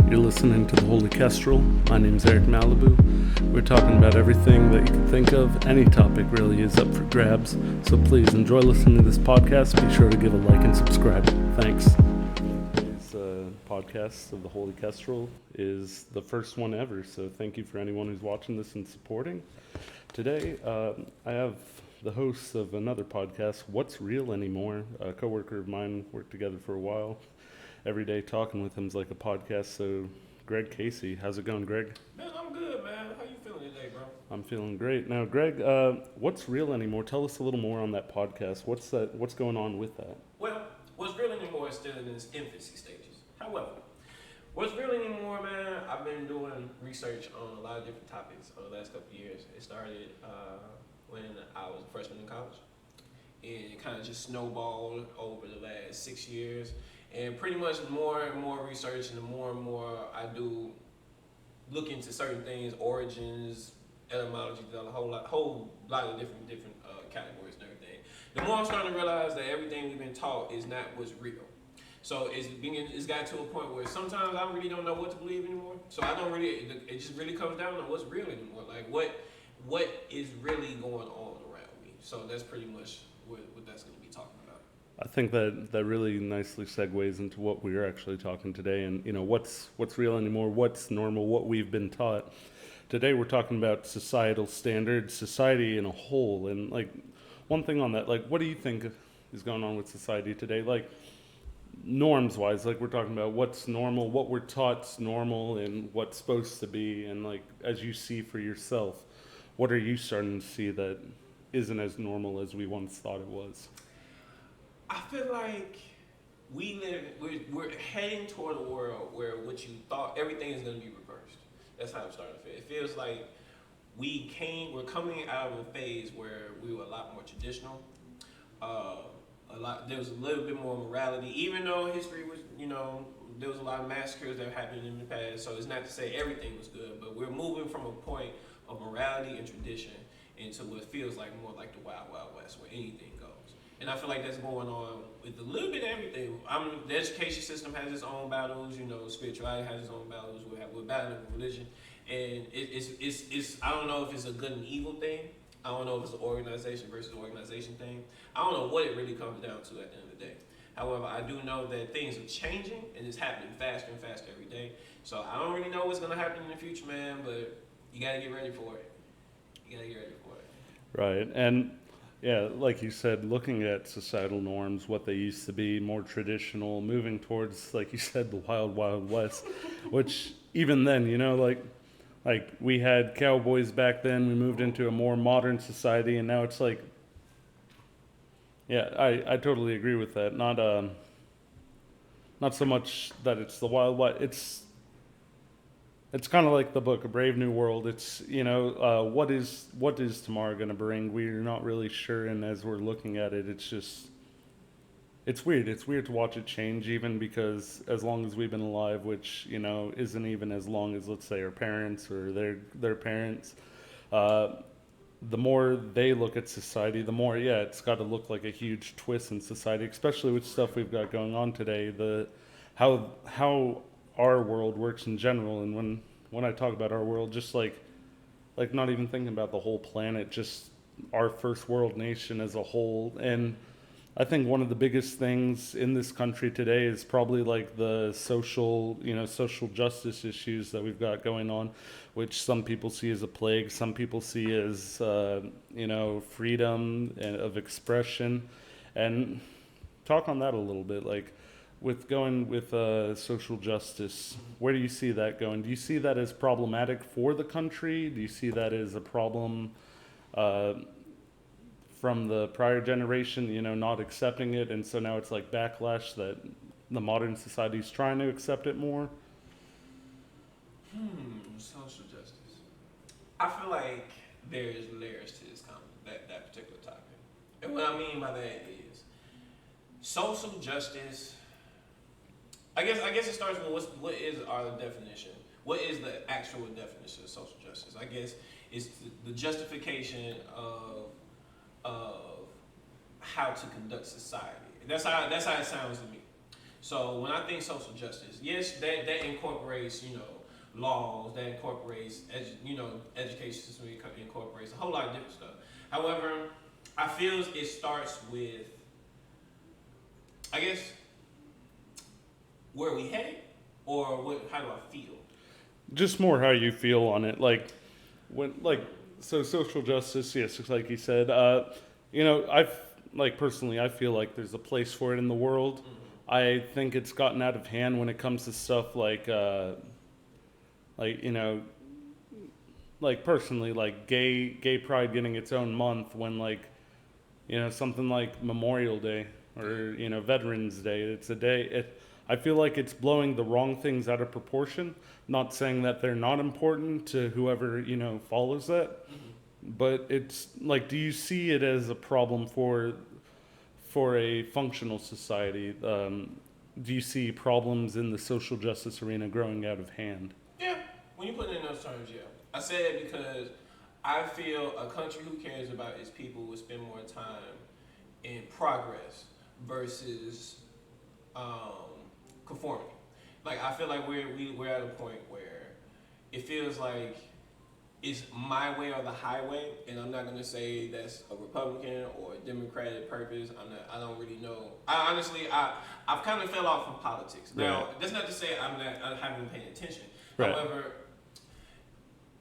You're listening to the Holy Kestrel. My name's Eric Malibu. We're talking about everything that you can think of. Any topic really is up for grabs. So please enjoy listening to this podcast. Be sure to give a like and subscribe. Thanks. Today's podcast of the Holy Kestrel is the first one ever. So thank you for anyone who's watching this and supporting. Today, I have the hosts of another podcast, What's Real Anymore? A coworker of mine, worked together for a while. Every day talking with him's like a podcast. So, Greg Casey, how's it going, Greg? Man, I'm good, man. How you feeling today, bro? I'm feeling great. Now, Greg, What's Real Anymore? Tell us a little more on that podcast. What's going on with that? Well, What's Real Anymore is still in its infancy stages. However, What's Real Anymore, man, I've been doing research on a lot of different topics over the last couple of years. It started when I was a freshman in college. It kind of just snowballed over the last 6 years. And pretty much more and more research and the more I do look into certain things, origins, etymology, a whole lot of different categories and everything. The more I'm starting to realize that everything we've been taught is not what's real. So it's got to a point where sometimes I really don't know what to believe anymore. So I don't really, it just really comes down to what's real anymore. Like what is really going on around me. So that's pretty much what that's going to be talking about. I think that really nicely segues into what we are actually talking today, and what's real anymore, what's normal, what we've been taught. Today we're talking about societal standards, society in a whole, and like one thing on that, like what do you think is going on with society today? Like norms wise, like we're talking about what's normal, what we're taught's normal, and what's supposed to be, and like as you see for yourself, what are you starting to see that isn't as normal as we once thought it was? I feel like we're heading toward a world where what you thought everything is going to be reversed. That's how I'm starting to feel. It feels like we're coming out of a phase where we were a lot more traditional. There was a little bit more morality, even though history was, there was a lot of massacres that happened in the past. So it's not to say everything was good, but we're moving from a point of morality and tradition into what feels like more like the Wild Wild West, where anything goes. And I feel like that's going on with a little bit of everything. The education system has its own battles, spirituality has its own battles. We're battling with religion. And it's I don't know if it's a good and evil thing. I don't know if it's an organization versus organization thing. I don't know what it really comes down to at the end of the day. However, I do know that things are changing and it's happening faster and faster every day. So I don't really know what's going to happen in the future, man, but you got to get ready for it. Right. And yeah, like you said, looking at societal norms, what they used to be, more traditional, moving towards, like you said, the wild, wild west, which even then, like we had cowboys back then, we moved into a more modern society, and now it's like, yeah, I totally agree with that. Not so much that it's the wild, wild, it's kind of like the book, A Brave New World. It's, what is tomorrow going to bring? We're not really sure, and as we're looking at it, it's weird. It's weird to watch it change, even because as long as we've been alive, which, isn't even as long as, let's say, our parents or their parents, the more they look at society, the more, it's got to look like a huge twist in society, especially with stuff we've got going on today, how our world works in general. And when I talk about our world, just like not even thinking about the whole planet, just our first world nation as a whole. And I think one of the biggest things in this country today is probably like the social justice issues that we've got going on, which some people see as a plague, some people see as freedom of expression. And talk on that a little bit, like with social justice, where do you see that going? Do you see that as problematic for the country? Do you see that as a problem from the prior generation, not accepting it, and so now it's like backlash that the modern society is trying to accept it more? Social justice. I feel like there's layers to this that particular topic. And what I mean by that is social justice. I guess it starts with what is our definition? What is the actual definition of social justice? I guess it's the justification of how to conduct society. That's how it sounds to me. So when I think social justice, yes, that incorporates, laws, that incorporates, education system, incorporates a whole lot of different stuff. However, I feel it starts with, I guess, where we headed, or how do I feel? Just more how you feel on it, like when like so social justice. Yes, just like you said. I like personally, I feel like there's a place for it in the world. Mm-hmm. I think it's gotten out of hand when it comes to stuff like like personally, like gay pride getting its own month when something like Memorial Day or Veterans Day. It's a day. I feel like it's blowing the wrong things out of proportion. Not saying that they're not important to whoever follows that, Mm-hmm. but it's like, do you see it as a problem for a functional society? Do you see problems in the social justice arena growing out of hand? Yeah, when you put it in those terms, yeah. I say it because I feel a country who cares about its people will spend more time in progress versus conformity. Like I feel like we're at a point where it feels like it's my way or the highway, and I'm not gonna say that's a Republican or a Democratic purpose. I don't really know. I've kind of fell off from politics. Now, Right. that's not to say I haven't been paying attention. Right. However,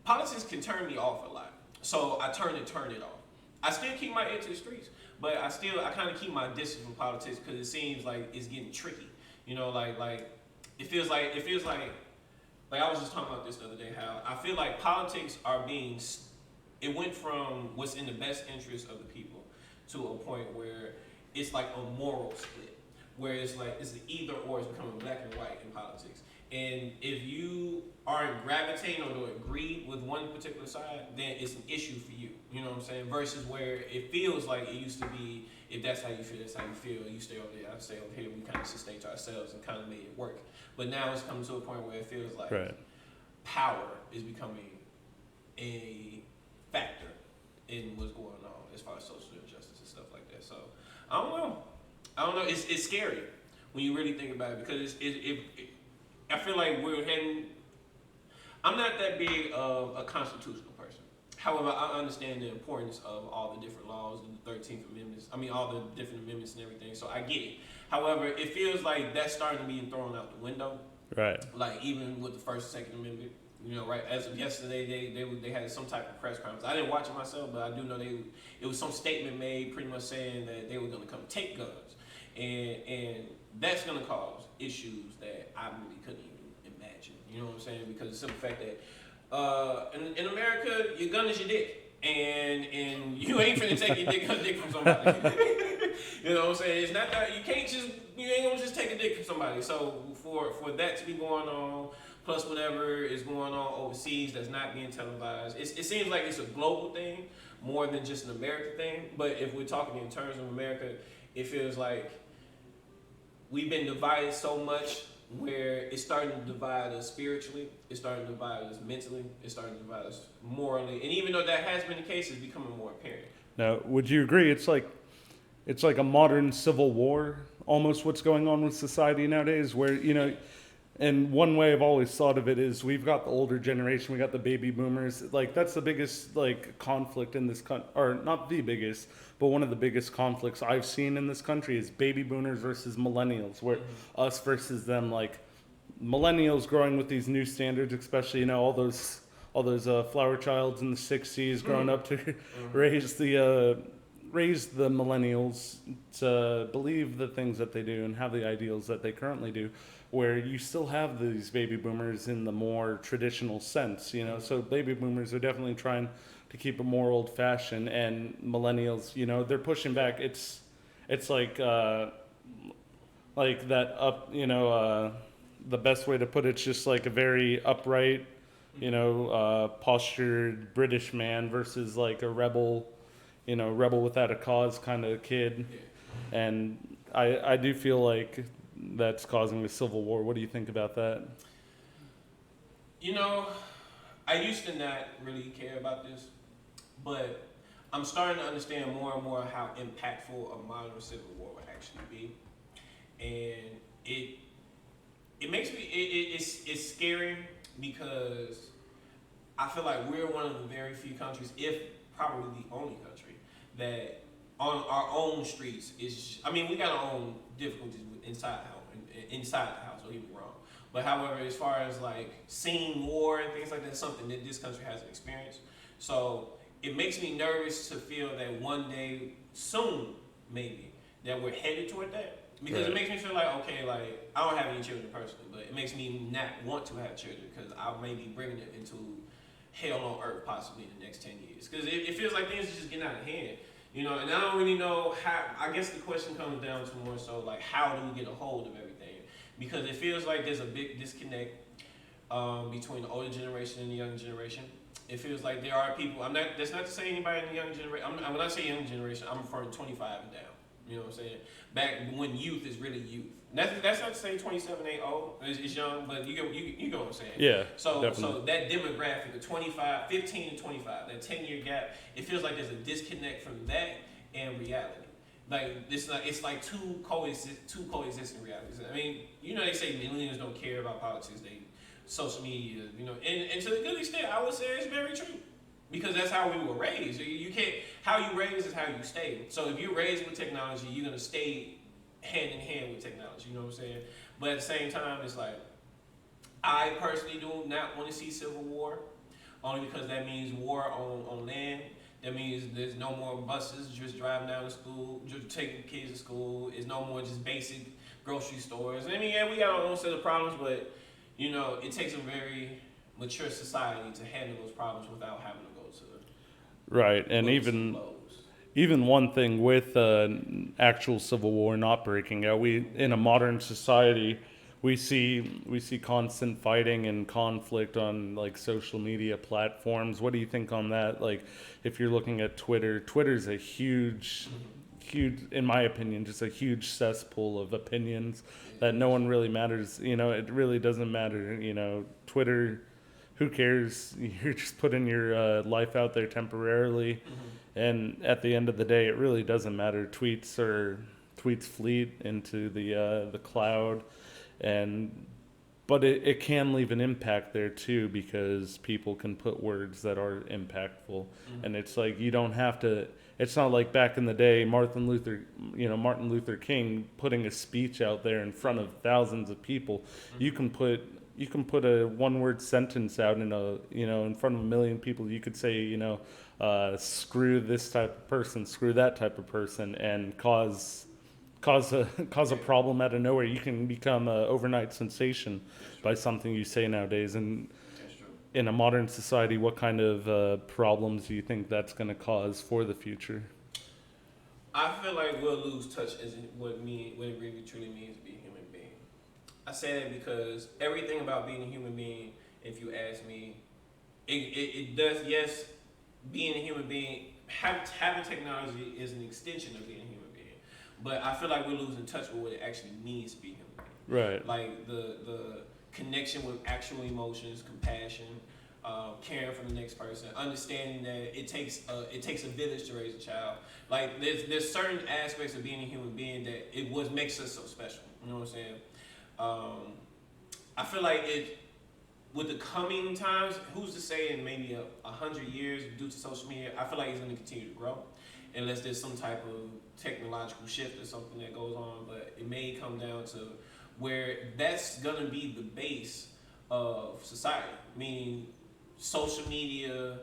politics can turn me off a lot, so I turn it off. I still keep my ear to the streets, but I kind of keep my distance from politics because it seems like it's getting tricky. Like it feels like I was just talking about this the other day. How I feel like politics are being. It went from what's in the best interest of the people to a point where it's like a moral split, where it's like it's an either or. It's becoming black and white in politics. And if you aren't gravitating or don't agree with one particular side, then it's an issue for you. You know what I'm saying? Versus where it feels like it used to be, if that's how you feel, that's how you feel. You stay over there, I stay over here. We kind of sustain to ourselves and kind of made it work. But now it's coming to a point where it feels like Right. power is becoming a factor in what's going on as far as social injustice and stuff like that. So I don't know. It's scary when you really think about it because I feel like we're heading. I'm not that big of a constitutional person. However, I understand the importance of all the different laws and the 13th Amendments. I mean, all the different amendments and everything. So I get it. However, it feels like that's starting to be thrown out the window. Right. Like even with the First and Second Amendment, right? As of yesterday, they had some type of press conference. I didn't watch it myself, but I do know it was some statement made, pretty much saying that they were going to come take guns, and that's going to cause issues that I really couldn't even imagine. You know what I'm saying? Because the simple fact that in America, your gun is your dick, and you ain't finna take your dick from somebody. You know what I'm saying? It's not that you ain't gonna just take a dick from somebody. So for that to be going on, plus whatever is going on overseas that's not being televised, it seems like it's a global thing more than just an American thing. But if we're talking in terms of America, it feels like we've been divided so much where it's starting to divide us spiritually, it's starting to divide us mentally, it's starting to divide us morally, and even though that has been the case, it's becoming more apparent. Now, would you agree? It's like a modern civil war, almost what's going on with society nowadays, where and one way I've always thought of it is we've got the older generation, we got the baby boomers. Like that's the biggest conflict in this country, or not the biggest, but one of the biggest conflicts I've seen in this country is baby boomers versus millennials, where us versus them. Like millennials growing with these new standards, especially all those flower childs in the '60s growing up to raise the millennials to believe the things that they do and have the ideals that they currently do, where you still have these baby boomers in the more traditional sense, so baby boomers are definitely trying to keep it more old fashioned, and millennials, they're pushing back. It's like that up, the best way to put it's just like a very upright, postured British man versus like a rebel without a cause kind of kid. And I do feel like that's causing a civil war. What do you think about that? I used to not really care about this, but I'm starting to understand more and more how impactful a modern civil war would actually be. And it it makes me it's scary because I feel like we're one of the very few countries, if probably the only country, that on our own streets is. I mean, we got our own difficulties inside the house. Inside the house, don't get me wrong. But however, as far as like seeing war and things like that, something that this country hasn't experienced. So it makes me nervous to feel that one day soon, maybe, that we're headed toward that. Because Right. it makes me feel like, okay, like I don't have any children personally, but it makes me not want to have children because I may be bringing it into hell on earth possibly in the next 10 years. Because it feels like things are just getting out of hand. You know, and I don't really know how. I guess the question comes down to more so like, how do we get a hold of everything? Because it feels like there's a big disconnect between the older generation and the younger generation. It feels like there are people. I'm not. That's not to say anybody in the young generation. When I say young generation, I'm referring to 25 and down. You know what I'm saying? Back when youth is really youth. That's not to say 27 ain't old. It's young, but you know what I'm saying. Yeah. So Definitely. that demographic of 25, 15 to 25, that 10-year gap, it feels like there's a disconnect from that and reality. Like it's like two coexisting realities. I mean, you know they say millennials don't care about politics. They social media, you know, and to a good extent, I would say it's very true. Because that's how we were raised. You can't. How you raised is how you stay. So if you're raised with technology, you're gonna stay hand in hand with technology. You know what I'm saying? But at the same time, it's like I personally do not want to see civil war, only because that means war on land. That means there's no more buses just driving down to school, just taking kids to school. It's no more just basic grocery stores. I mean, yeah, we got our own set of problems, but you know, it takes a very mature society to handle those problems without having to go to Right. And blows. even one thing with actual civil war not breaking out, we in a modern society we see constant fighting and conflict on like social media platforms. What do you think on that? Like, if you're looking at Twitter's a huge, in my opinion, just a huge cesspool of opinions that no one really matters. You know, it really doesn't matter. You know, Twitter. Who cares? You're just putting your life out there temporarily, and at the end of the day, it really doesn't matter. Tweets fleet into the cloud, but it can leave an impact there too, because people can put words that are impactful, and it's like you don't have to. It's not like back in the day, Martin Luther King putting a speech out there in front of thousands of people. You can put a one-word sentence out in front of a million people. You could say, screw this type of person, screw that type of person, and cause a problem out of nowhere. You can become an overnight sensation by something you say nowadays. And in a modern society, what kind of problems do you think that's going to cause for the future? I feel like we'll lose touch as what it really truly means to be a human being. I say that because everything about being a human being, if you ask me, it does, yes, being a human being, having technology is an extension of being a human being. But I feel like we're losing touch with what it actually means to be a human being. Right. Like the connection with actual emotions, compassion, caring for the next person, understanding that it takes a village to raise a child. Like there's certain aspects of being a human being that makes us so special. You know what I'm saying? I feel like with the coming times, who's to say in maybe 100 years due to social media, I feel like it's going to continue to grow, unless there's some type of technological shift or something that goes on. But it may come down to where that's going to be the base of society, meaning social media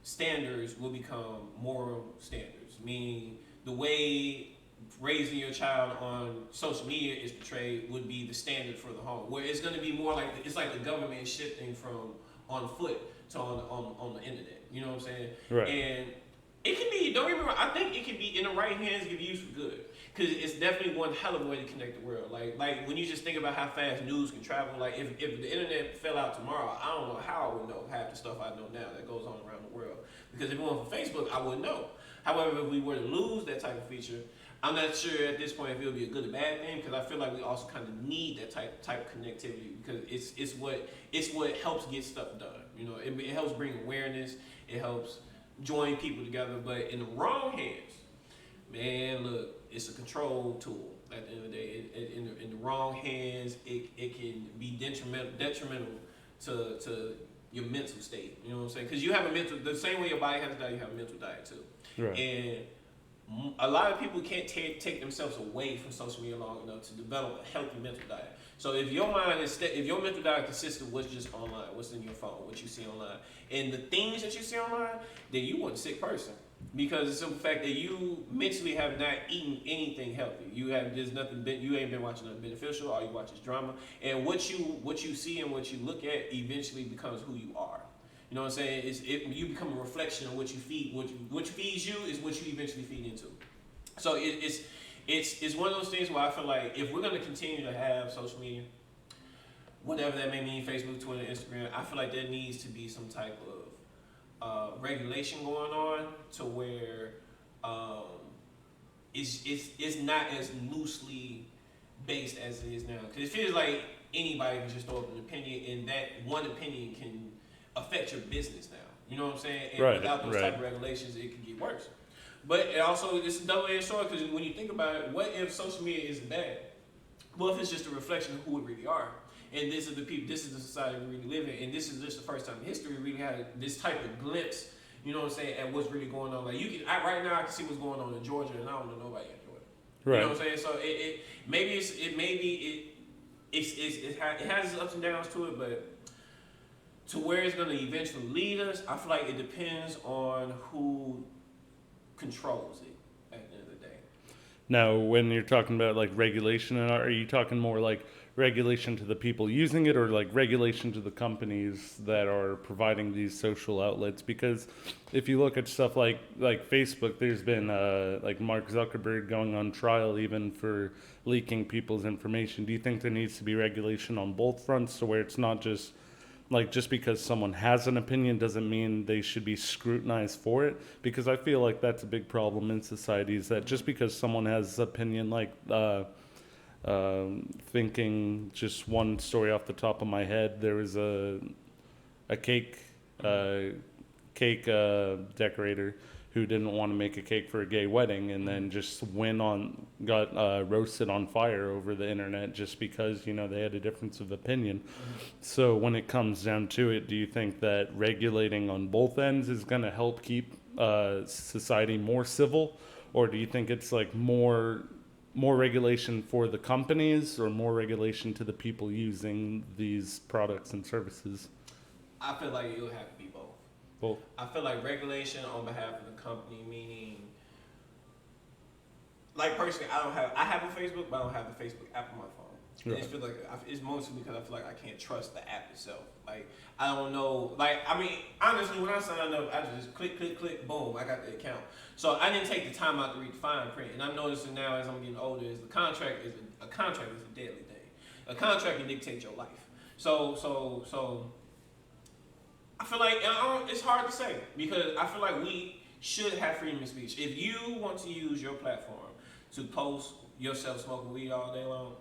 standards will become moral standards, meaning the way raising your child on social media is portrayed would be the standard for the home, where it's going to be more like it's like the government is shifting from on foot to on the internet. You know what I'm saying? Right. And it can be, don't get me wrong, I think it can be in the right hands, it can be used for good. Because it's definitely one hell of a way to connect the world. Like when you just think about how fast news can travel, like if the internet fell out tomorrow, I don't know how I would know half the stuff I know now that goes on around the world. Because if it wasn't for Facebook, I wouldn't know. However, if we were to lose that type of feature, I'm not sure at this point if it would be a good or bad thing, because I feel like we also kind of need that type of connectivity, because it's what helps get stuff done. You know, it helps bring awareness, it helps join people together. But in the wrong hands, man, look, it's a control tool. At the end of the day, in the wrong hands, it can be detrimental to your mental state. You know what I'm saying? Because you have a mental, the same way your body has a diet, you have a mental diet too. Right. And a lot of people can't take themselves away from social media long enough to develop a healthy mental diet. So if your mind is if your mental diet consists of what's just online, what's in your phone, what you see online, and the things that you see online, then you are a sick person. Because it's the fact that you mentally have not eaten anything healthy. You have there's nothing. You ain't been watching nothing beneficial. All you watch is drama. And what you see and what you look at eventually becomes who you are. You know what I'm saying? You become a reflection of what you feed. What feeds you is what you eventually feed into. So it's one of those things where I feel like if we're gonna continue to have social media, whatever that may mean, Facebook, Twitter, Instagram, I feel like there needs to be some type of regulation going on to where it's not as loosely based as it is now. Because it feels like anybody can just throw up an opinion, and that one opinion can affect your business now. You know what I'm saying? And without those type of regulations, it can get worse. But it also, it's a double-edged sword, because when you think about it, what if social media isn't bad? What if it's just a reflection of who we really are? And this is the people, this is the society we really live in, and this is just the first time in history we really had this type of glimpse, you know what I'm saying, at what's really going on. Like right now I can see what's going on in Georgia, and I don't know nobody in Georgia. Right. You know what I'm saying? So it has its ups and downs to it, but to where it's going to eventually lead us, I feel like it depends on who controls it at the end of the day. Now, when you're talking about like regulation, are you talking more like regulation to the people using it, or like regulation to the companies that are providing these social outlets? Because if you look at stuff like Facebook, there's been like Mark Zuckerberg going on trial even for leaking people's information. Do you think there needs to be regulation on both fronts, to where it's not just like just because someone has an opinion doesn't mean they should be scrutinized for it? Because I feel like that's a big problem in society, is that just because someone has opinion, like thinking just one story off the top of my head, there was a cake decorator who didn't want to make a cake for a gay wedding, and then just got roasted on fire over the internet just because they had a difference of opinion. So when it comes down to it, do you think that regulating on both ends is going to help keep society more civil, or do you think it's like more regulation for the companies, or more regulation to the people using these products and services? I feel like it'll have to be both. Both. I feel like regulation on behalf of the company, meaning, like personally, I have a Facebook, but I don't have the Facebook app on my phone. Right. It feels like it's mostly because I feel like I can't trust the app itself. Like I don't know. Like I mean, honestly, when I signed up, I just click, boom, I got the account. So I didn't take the time out to read the fine print, and I'm noticing now as I'm getting older, is a contract is a deadly thing. A contract can dictate your life. So I feel like it's hard to say, because I feel like we should have freedom of speech. If you want to use your platform to post yourself smoking weed all day long,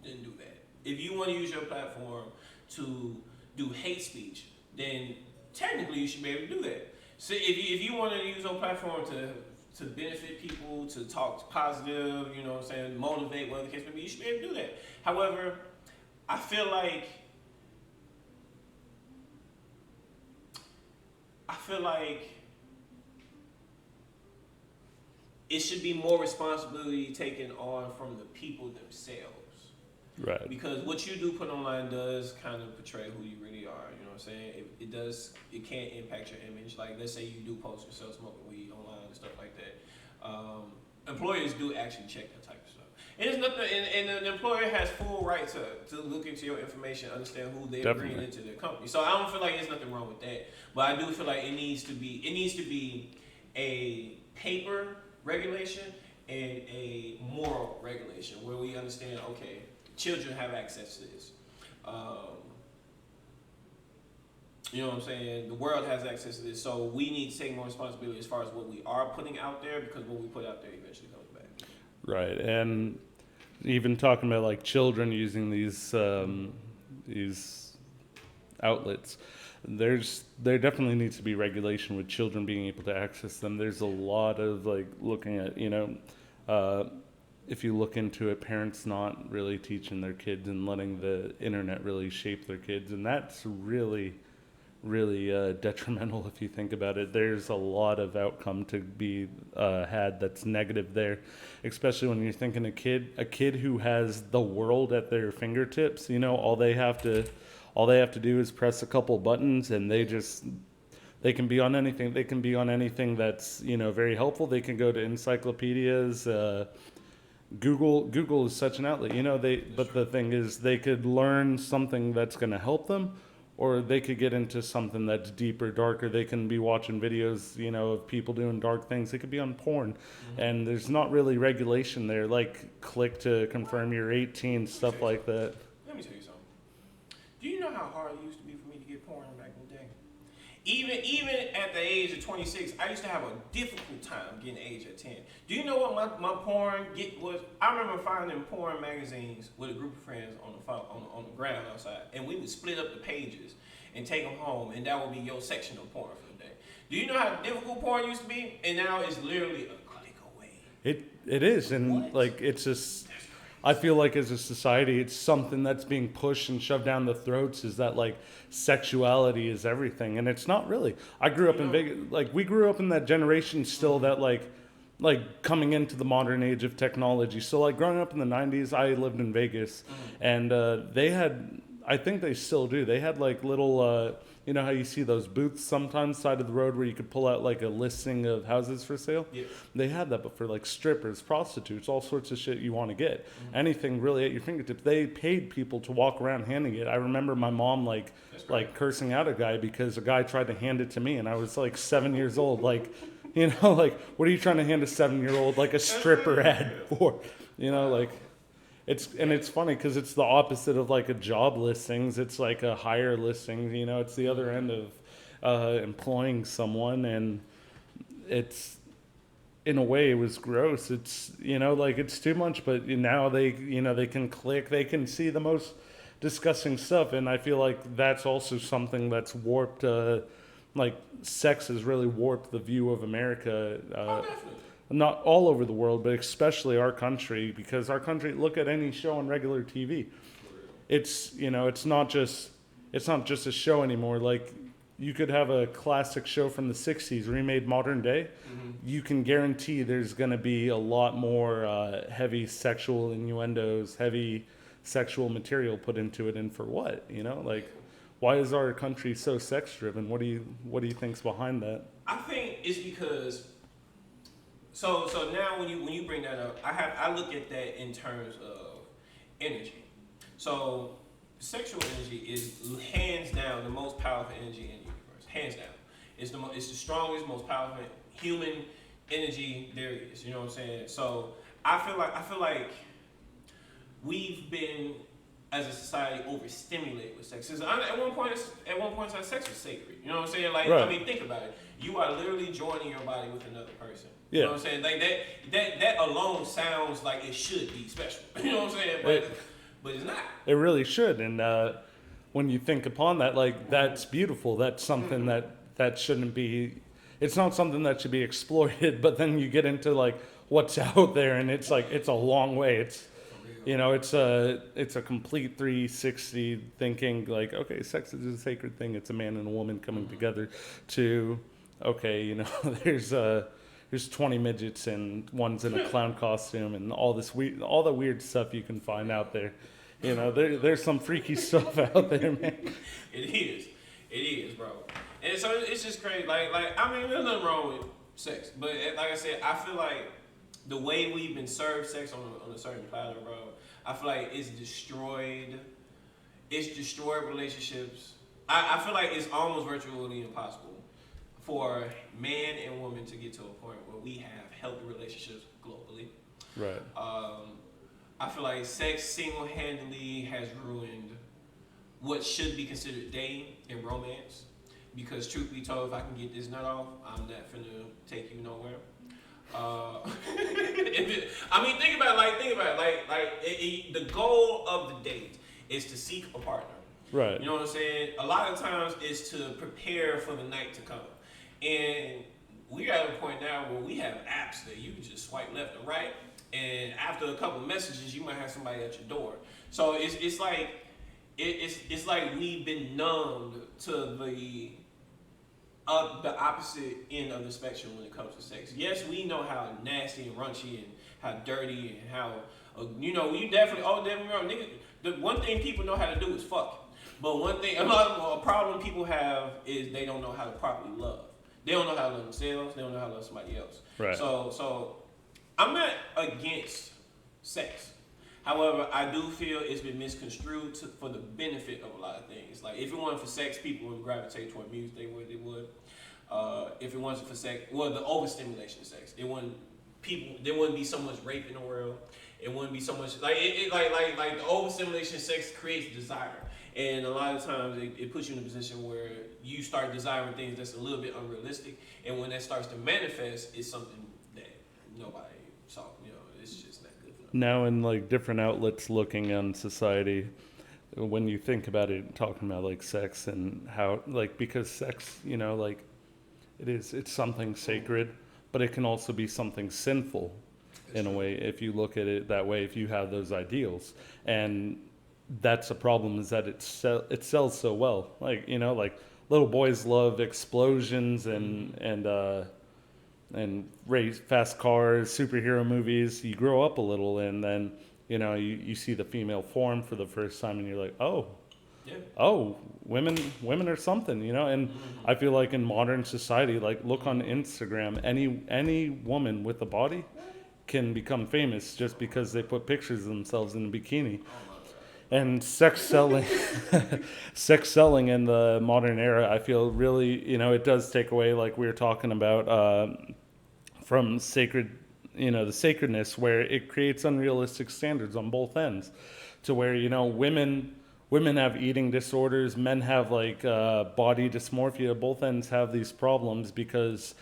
then do that. If you want to use your platform to do hate speech, then technically you should be able to do that. So if you want to use your platform to benefit people, to talk positive, you know what I'm saying, motivate, whatever the case may be, you should be able to do that. However, I feel like it should be more responsibility taken on from the people themselves. Right. Because what you do put online does kind of portray who you really are. You know what I'm saying? It can impact your image. Like, let's say you do post yourself smoking weed online and stuff like that. Employers do actually check that type of stuff. And it's nothing. And the employer has full right to look into your information, understand who they're bringing into their company. So I don't feel like there's nothing wrong with that. But I do feel like it needs to be a paper regulation and a moral regulation, where we understand, okay, children have access to this. You know what I'm saying? The world has access to this, so we need to take more responsibility as far as what we are putting out there, because what we put out there eventually comes back. Right, and even talking about like children using these outlets, there definitely needs to be regulation with children being able to access them. There's a lot of like looking at if you look into it, parents not really teaching their kids and letting the internet really shape their kids, and that's really detrimental if you think about it. There's a lot of outcome to be had that's negative there, especially when you're thinking a kid who has the world at their fingertips. All they have to do is press a couple buttons, and they can be on anything. They can be on anything that's very helpful. They can go to encyclopedias. Google is such an outlet. But the thing is, they could learn something that's going to help them, or they could get into something that's deeper, darker. They can be watching videos, of people doing dark things. They could be on porn, and there's not really regulation there. Like click to confirm you're 18, stuff like that. Let me tell you something. Do you know how hard it used to be for me to get porn back in the day? Even at the age of 26, I used to have a difficult time getting age at 10. Do you know what my porn was? I remember finding porn magazines with a group of friends on the ground outside, and we would split up the pages and take them home, and that would be your section of porn for the day. Do you know how difficult porn used to be? And now it's literally a click away. It is, and What? like it's just. I feel like as a society, it's something that's being pushed and shoved down the throats. Is that like sexuality is everything, and it's not really. I grew up in Vegas. Like we grew up in that generation still that like coming into the modern age of technology. So like growing up in the 90s, I lived in Vegas, and they had. I think they still do. They had like little. You know how you see those booths sometimes side of the road where you could pull out like a listing of houses for sale? Yeah. They had that, but for like strippers, prostitutes, all sorts of shit you want to get. Anything really at your fingertips. They paid people to walk around handing it. I remember my mom like cursing out a guy because a guy tried to hand it to me, and I was like 7 years old. Like, like what are you trying to hand a 7-year-old like a stripper ad for? Like. It's funny because it's the opposite of like a job listings. It's like a hire listing. It's the other end of employing someone, and it's in a way it was gross. It's like it's too much, but now they can click, they can see the most disgusting stuff, and I feel like that's also something that's warped. Like sex has really warped the view of America. Definitely. Not all over the world, but especially our country, because our country, look at any show on regular TV. It's not just a show anymore. Like you could have a classic show from the 60s remade modern day. You can guarantee there's going to be a lot more heavy sexual innuendos, heavy sexual material put into it, and for what? Like why is our country so sex driven? What do you think's behind that? I think it's because so now when you bring that up, I look at that in terms of energy. So sexual energy is hands down the most powerful energy in the universe. Hands down, it's the strongest, most powerful human energy there is. You know what I'm saying? So I feel like we've been as a society overstimulated with sex. At one point, sex was sacred. You know what I'm saying? Like, right. I mean, think about it. You are literally joining your body with another person. Yeah. You know what I'm saying? Like that alone sounds like it should be special. You know what I'm saying? But it's not. It really should. And when you think upon that, like that's beautiful. That's something that shouldn't be. It's not something that should be exploited. But then you get into like what's out there, and it's like it's a long way. It's a complete 360 thinking like, okay, sex is a sacred thing. It's a man and a woman coming together to, okay, there's 20 midgets and one's in a clown costume and all the weird stuff you can find out there. There's some freaky stuff out there, man. It is, bro. And so it's just crazy. Like I mean, there's nothing wrong with sex, but like I said, I feel like the way we've been served sex on a certain platter, bro, I feel like it's destroyed relationships. I feel like it's almost virtually impossible for man and woman to get to a point where we have healthy relationships globally. Right. I feel like sex single-handedly has ruined what should be considered dating and romance. Because truth be told, if I can get this nut off, I'm not finna take you nowhere. I mean, think about it. The goal of the date is to seek a partner. Right. You know what I'm saying? A lot of times it's to prepare for the night to come. And we're at a point now where we have apps that you can just swipe left and right, and after a couple messages, you might have somebody at your door. So it's like it's like we've been numbed to the opposite end of the spectrum when it comes to sex. Yes, we know how nasty and raunchy and how dirty and how you definitely wrong, nigga. The one thing people know how to do is fuck. But one thing, a problem people have is they don't know how to properly love. They don't know how to love themselves. They don't know how to love somebody else. Right. So I'm not against sex. However, I do feel it's been misconstrued for the benefit of a lot of things. Like if it wasn't for sex, people would gravitate toward music. They would. If it wasn't for sex, well, the overstimulation of sex, there wouldn't be so much rape in the world. It wouldn't be so much like the overstimulation of sex creates desire. And a lot of times it puts you in a position where you start desiring things that's a little bit unrealistic. And when that starts to manifest, it's something that nobody saw. It's just not good for them. Now in like different outlets looking on society, when you think about it, talking about like sex and how like because sex, like it's something sacred, but it can also be something sinful in a way if you look at it that way, if you have those ideals. And that's a problem, is that it sells so well. Like like little boys love explosions and race fast cars, superhero movies. You grow up a little, and then you see the female form for the first time, and you're like, oh, women are something, And I feel like in modern society, like look on Instagram, any woman with a body can become famous just because they put pictures of themselves in a bikini. And sex selling in the modern era, I feel really, it does take away, like we were talking about, from sacred, the sacredness, where it creates unrealistic standards on both ends, to where, women have eating disorders, men have like body dysmorphia. Both ends have these problems because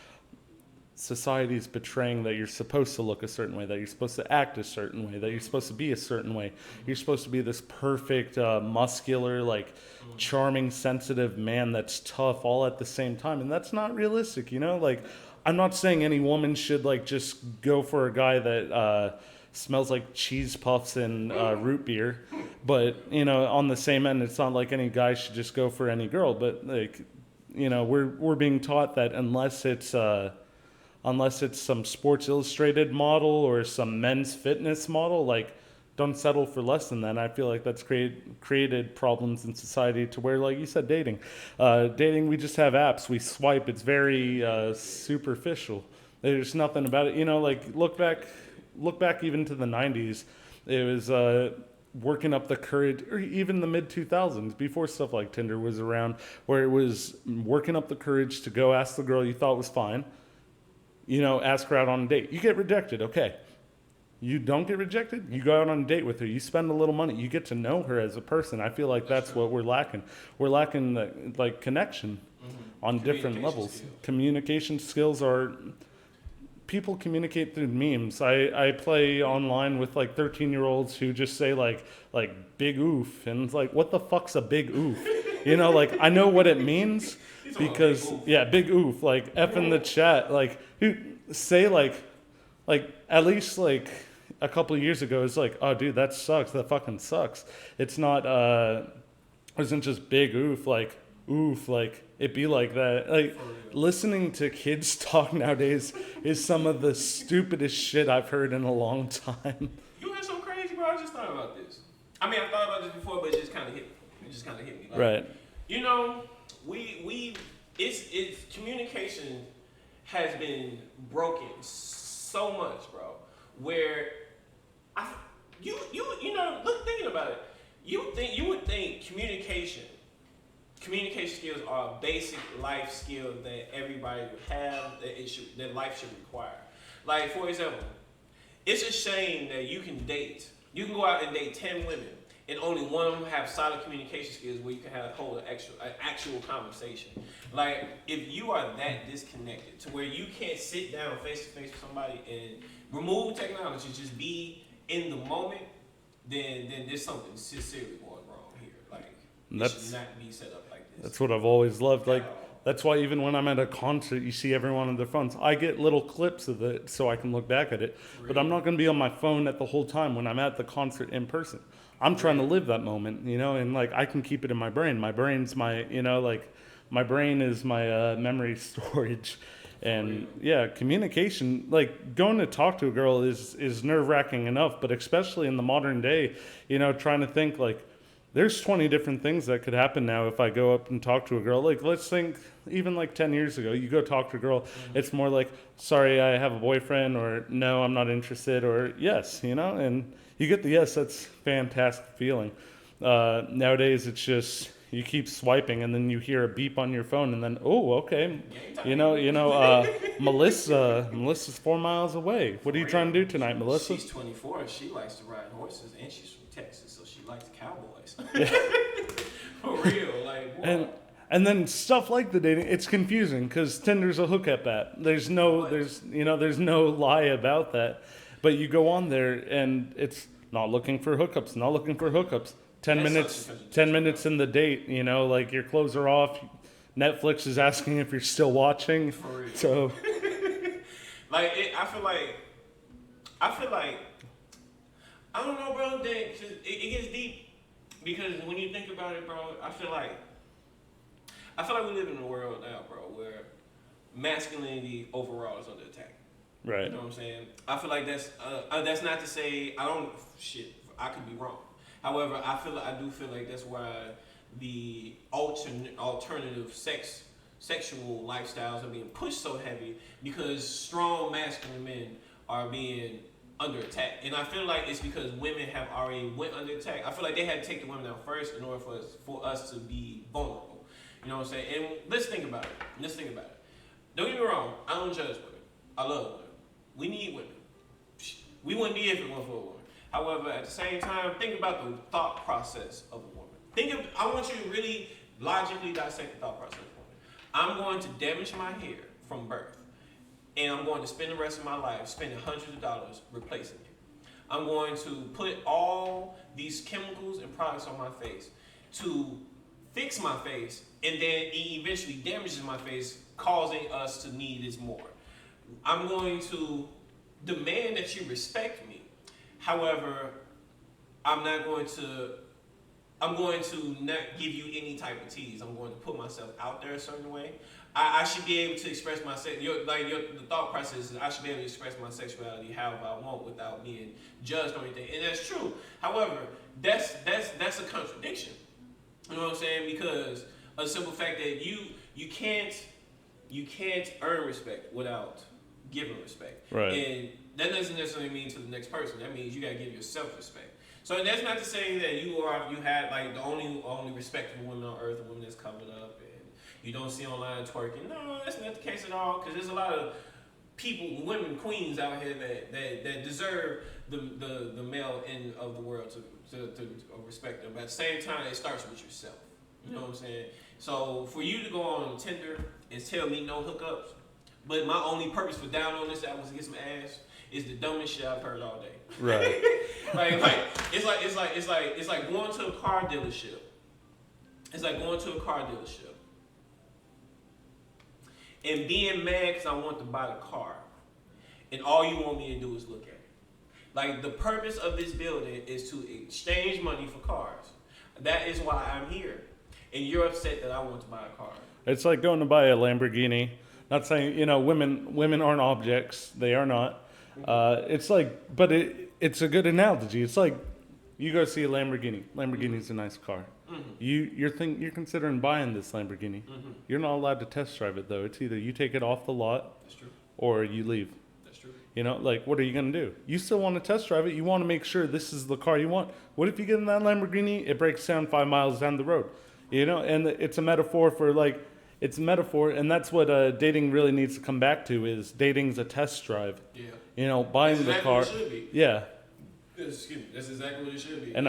society is betraying that you're supposed to look a certain way, that you're supposed to act a certain way, that you're supposed to be a certain way. You're supposed to be this perfect, muscular, like charming, sensitive man that's tough all at the same time. And that's not realistic, Like, I'm not saying any woman should like just go for a guy that smells like cheese puffs and root beer. But, on the same end, it's not like any guy should just go for any girl. But like, we're being taught that unless it's some Sports Illustrated model or some men's fitness model, like don't settle for less than that. I feel like that's created problems in society to where, like you said, dating, we just have apps, we swipe. It's very superficial. There's nothing about it. Like look back even to the 90s. It was working up the courage, or even the mid 2000s, before stuff like Tinder was around, where it was working up the courage to go ask the girl you thought was fine. Ask her out on a date. You get rejected, okay. You don't get rejected, you go out on a date with her. You spend a little money. You get to know her as a person. I feel like that's what we're lacking. We're lacking the connection on different levels. Skills. Communication skills are... People communicate through memes. I play online with like 13-year-olds who just say like big oof. And it's like, what the fuck's a big oof? Like I know what it means because, big oof, like F in the chat, like who say like at least like a couple of years ago, it's like, oh dude, that sucks. That fucking sucks. It's not, it wasn't just big oof, like it be like that. Like listening to kids talk nowadays is some of the stupidest shit I've heard in a long time. You heard something crazy, bro? I just thought about this. I mean, I thought about this before, but it just kind of hit me. Like, right. It's communication has been broken so much, bro. Where look, thinking about it, you would think communication skills are a basic life skill that everybody would have, that life should require. Like, for example, it's a shame that you can go out and date 10 women, and only one of them have solid communication skills where you can hold an actual conversation. Like, if you are that disconnected to where you can't sit down face to face with somebody and remove technology, just be in the moment, then there's something sincerely going wrong here. Like, it should not be set up like this. That's what I've always loved. Like, That's why even when I'm at a concert, you see everyone on their phones. I get little clips of it so I can look back at it, but I'm not going to be on my phone at the whole time when I'm at the concert in person. I'm trying to live that moment, and like I can keep it in my brain. My brain's my, like my brain is my memory storage. And yeah, communication, like going to talk to a girl is nerve wracking enough, but especially in the modern day, trying to think like, there's 20 different things that could happen now if I go up and talk to a girl. Like, let's think, even like 10 years ago, you go talk to a girl, it's more like, sorry, I have a boyfriend, or no, I'm not interested, or yes, and you get the yes, that's fantastic feeling. Nowadays, it's just, you keep swiping and then you hear a beep on your phone and then, oh, okay, Melissa's 4 miles away. What are you trying to do tonight, Melissa? She's 24. She likes to ride horses, and she's from Texas, so she likes cowboys. For real, like what? And then stuff like the dating, it's confusing because Tinder's a hookup app. There's no lie about that. But you go on there and it's not looking for hookups, not looking for hookups. 10 minutes in the date, like your clothes are off. Netflix is asking if you're still watching. For real. So, I feel like, I don't know, bro. It gets deep because when you think about it, bro, I feel like we live in a world now, bro, where masculinity overall is under attack. right. You know what I'm saying? I feel like that's not to say I could be wrong. However, I do feel like that's why the alternative sexual lifestyles are being pushed so heavy, because strong masculine men are being under attack. And I feel like it's because women have already went under attack. I feel like they had to take the women out first in order for us to be vulnerable. You know what I'm saying? And let's think about it. Don't get me wrong, I don't judge women. I love women. We need women. We wouldn't be if it weren't for a woman. However, at the same time, think about the thought process of a woman. I want you to really logically dissect the thought process of a woman. I'm going to damage my hair from birth, and I'm going to spend the rest of my life spending hundreds of dollars replacing it. I'm going to put all these chemicals and products on my face to fix my face, and then it eventually damages my face, causing us to need this more. I'm going to demand that you respect me. However, I'm going to not give you any type of tease. I'm going to put myself out there a certain way. I should be able to express myself. The thought process is I should be able to express my sexuality however I want without being judged or anything, and that's true. However, that's a contradiction. You know what I'm saying? Because of the simple fact that you can't earn respect without giving respect. Right. And that doesn't necessarily mean to the next person. That means you gotta give yourself respect. So that's not to say that you had like the only respectable women on earth, a woman that's covered up and you don't see online twerking. No, that's not the case at all. Because there's a lot of people, women, queens out here that deserve the male end of the world to respect them. But at the same time, it starts with yourself. You know what I'm saying? So for you to go on Tinder and tell me no hookups, but my only purpose for down on this was to get some ass, is the dumbest shit I've heard all day. Right. It's like going to a car dealership. It's like going to a car dealership and being mad because I want to buy the car, and all you want me to do is look at it. Like, the purpose of this building is to exchange money for cars. That is why I'm here, and you're upset that I want to buy a car. It's like going to buy a Lamborghini. Not saying, women aren't objects. They are not. It's like, but it's a good analogy. It's like you go see a Lamborghini. Lamborghini's a nice car. Mm-hmm. You're considering buying this Lamborghini. Mm-hmm. You're not allowed to test drive it though. It's either you take it off the lot, that's true, or you leave. That's true. Like, what are you gonna do? You still want to test drive it. You want to make sure this is the car you want. What if you get in that Lamborghini? It breaks down 5 miles down the road. And it's a metaphor for like. It's a metaphor, and that's what dating really needs to come back to, is dating's a test drive. Yeah. Buying the car. That's exactly what it should be. Yeah. Excuse me. That's exactly what it should be. And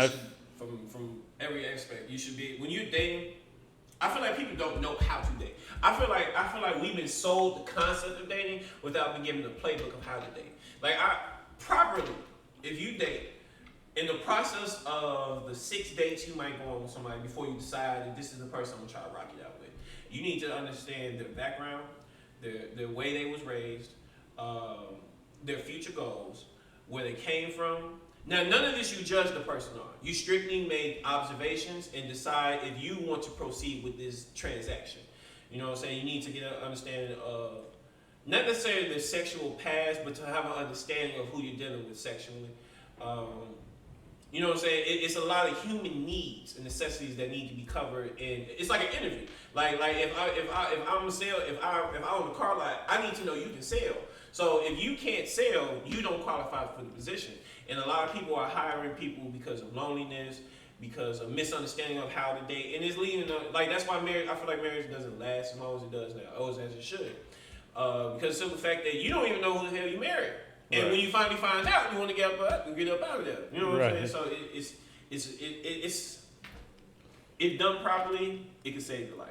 from every aspect, you should be, when you're dating, I feel like people don't know how to date. I feel like we've been sold the concept of dating without being given the playbook of how to date. Like, properly, if you date, in the process of the 6 dates you might go on with somebody before you decide that this is the person I'm gonna try to rock it out with, you need to understand their background, their way they was raised, um, their future goals, where they came from. Now, none of this you judge the person on. You strictly make observations and decide if you want to proceed with this transaction. You know what I'm saying? You need to get an understanding of not necessarily their sexual past, but to have an understanding of who you're dealing with sexually. Um, you know what I'm saying? It's a lot of human needs and necessities that need to be covered, and it's like an interview. Like if I'm a sale, if I own a car lot, I need to know you can sell. So if you can't sell, you don't qualify for the position. And a lot of people are hiring people because of loneliness, because of misunderstanding of how to date, and it's leading to, like, that's why marriage. I feel like marriage doesn't last as long as it does now, or as it should, because of the fact that you don't even know who the hell you married. And Right. when you finally find out, you want to get up out of there. You know what I'm Right. saying? So it's if done properly, it can save your life.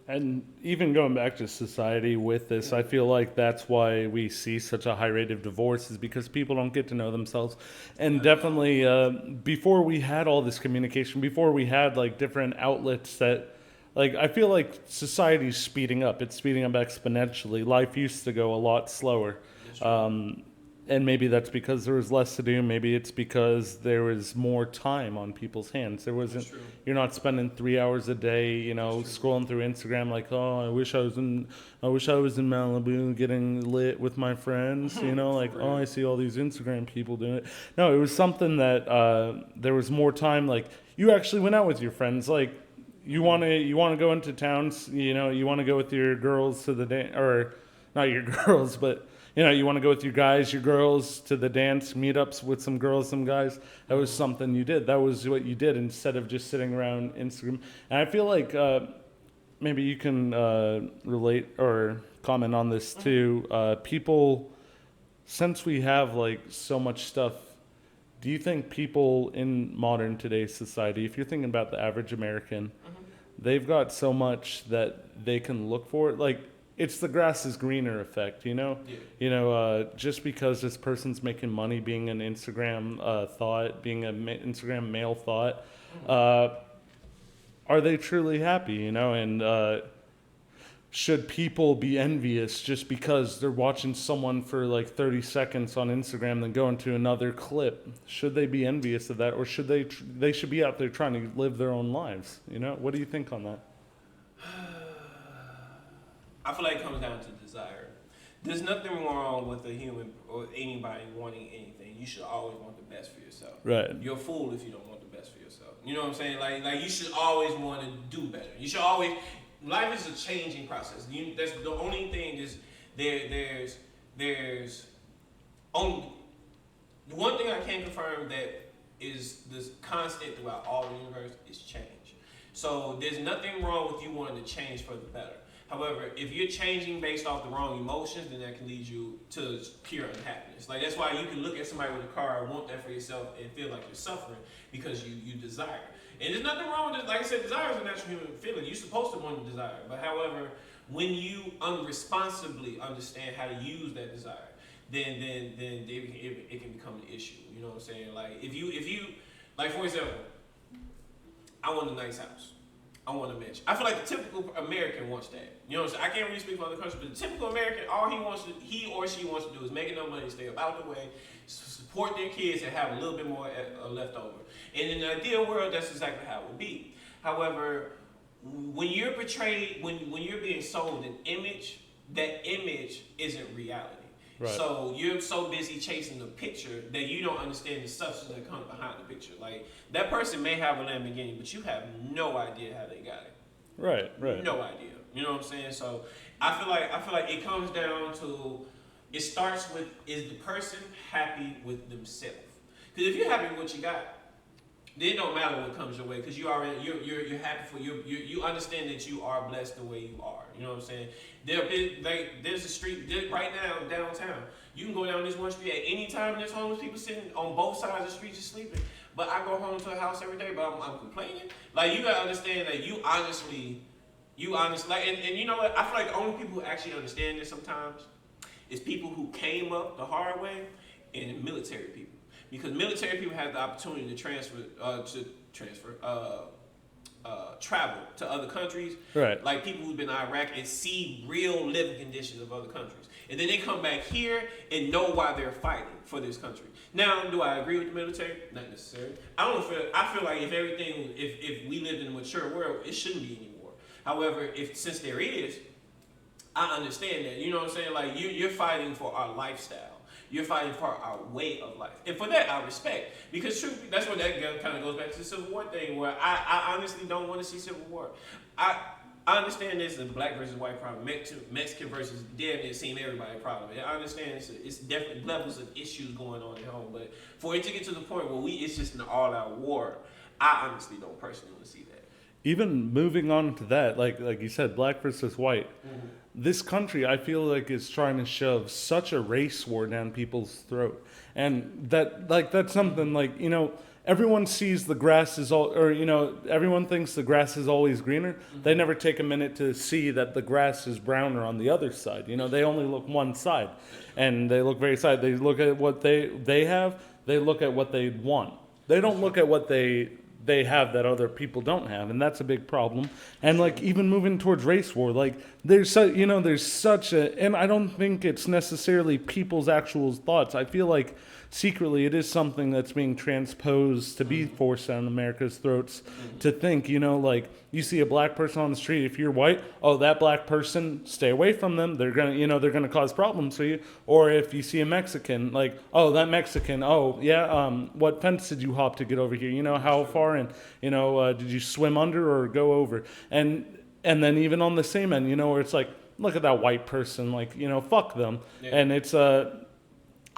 And even going back to society with this, I feel like that's why we see such a high rate of divorce, is because people don't get to know themselves. And definitely, before we had all this communication, before we had like different outlets that, like, I feel like society's speeding up. It's speeding up exponentially. Life used to go a lot slower. That's true. And maybe that's because there was less to do. Maybe it's because there was more time on people's hands. There wasn't. That's true. You're not spending 3 hours a day, scrolling through Instagram like, oh, I wish I was in Malibu getting lit with my friends. Like, oh, I see all these Instagram people doing it. No, it was something that there was more time. Like, you actually went out with your friends. Like, you want to go into towns. You want to go with your girls to the dance, or not your girls, but you want to go with your guys, your girls to the dance meetups with some girls, some guys. That was something you did. That was what you did instead of just sitting around Instagram. And I feel like maybe you can relate or comment on this too. People, since we have like so much stuff, do you think people in modern today's society, if you're thinking about the average American, they've got so much that they can look for? Like, it's the grass is greener effect, Yeah. just because this person's making money being an Instagram thought, being an Instagram male thought, are they truly happy, and should people be envious just because they're watching someone for like 30 seconds on Instagram, then go into another clip? Should they be envious of that, or should they should be out there trying to live their own lives? What do you think on that? I feel like it comes down to desire. There's nothing wrong with a human or anybody wanting anything. You should always want the best for yourself. Right. You're a fool if you don't want the best for yourself. You know what I'm saying? Like you should always want to do better. You should always. Life is a changing process. That's the only thing is there's only the one thing I can confirm that is this constant throughout all the universe is change. So there's nothing wrong with you wanting to change for the better. However, if you're changing based off the wrong emotions, then that can lead you to pure unhappiness. Like, that's why you can look at somebody with a car and want that for yourself and feel like you're suffering because you desire. And there's nothing wrong with it. Like I said, desire is a natural human feeling. You're supposed to want to desire. But however, when you unresponsibly understand how to use that desire, then it can become an issue. You know what I'm saying? Like, if you like, for example, I want a nice house. I want a mansion. I feel like the typical American wants that. You know what I'm saying? I can't really speak for other countries, but the typical American, all he or she wants to do is make enough money, stay up out the way, support their kids, and have a little bit more left over. And in the ideal world, that's exactly how it would be. However, when you're portrayed, when you're being sold an image, that image isn't reality. Right. So you're so busy chasing the picture that you don't understand the substance that comes behind the picture. Like, that person may have a Lamborghini, but you have no idea how they got it. Right. No idea. You know what I'm saying? So I feel like it comes down to, it starts with, is the person happy with themselves? Because if you're happy with what you got, then it don't matter what comes your way, because you're happy for you understand that you are blessed the way you are. You know what I'm saying? There's a street right now downtown. You can go down this one street at any time, and there's homeless people sitting on both sides of the street just sleeping. But I go home to a house every day, but I'm complaining. Like, you gotta understand that you honestly, like, and you know what? I feel like the only people who actually understand this sometimes is people who came up the hard way and military people. because military people have the opportunity to travel to other countries, Right. like people who've been in Iraq and see real living conditions of other countries, and then they come back here and know why they're fighting for this country. Now, do I agree with the military? Not necessarily. I feel like if we lived in a mature world, it shouldn't be anymore. However, since there is, I understand that. You know what I'm saying? Like you're fighting for our lifestyle. You're fighting for our way of life, and for that I respect. Because truth, that's what that kind of goes back to the Civil War thing, where I honestly don't want to see Civil War. I understand this is a black versus white problem, Mexican versus damn near seem everybody problem. I understand it's definitely levels of issues going on at home, but for it to get to the point where it's just an all-out war, I honestly don't personally want to see that. Even moving on to that, like you said, black versus white. Mm-hmm. This country, I feel like, is trying to shove such a race war down people's throat, and that's something like, everyone sees the grass is all, or everyone thinks the grass is always greener. Mm-hmm. They never take a minute to see that the grass is browner on the other side. They only look one side, and they look very side. They look at what they have. They look at what they want. They don't look at what they have that other people don't have, and that's a big problem. And like even moving towards race war, like there's such a, and I don't think it's necessarily people's actual thoughts. I feel like secretly it is something that's being transposed to be forced down America's throats to think, like you see a black person on the street, if you're white, oh, that black person, stay away from them. They're gonna cause problems for you. Or if you see a Mexican, like, oh, that Mexican, oh yeah, what fence did you hop to get over here? How far, and did you swim under or go over? And then even on the same end, where it's like, look at that white person, like, fuck them. Yeah. And it's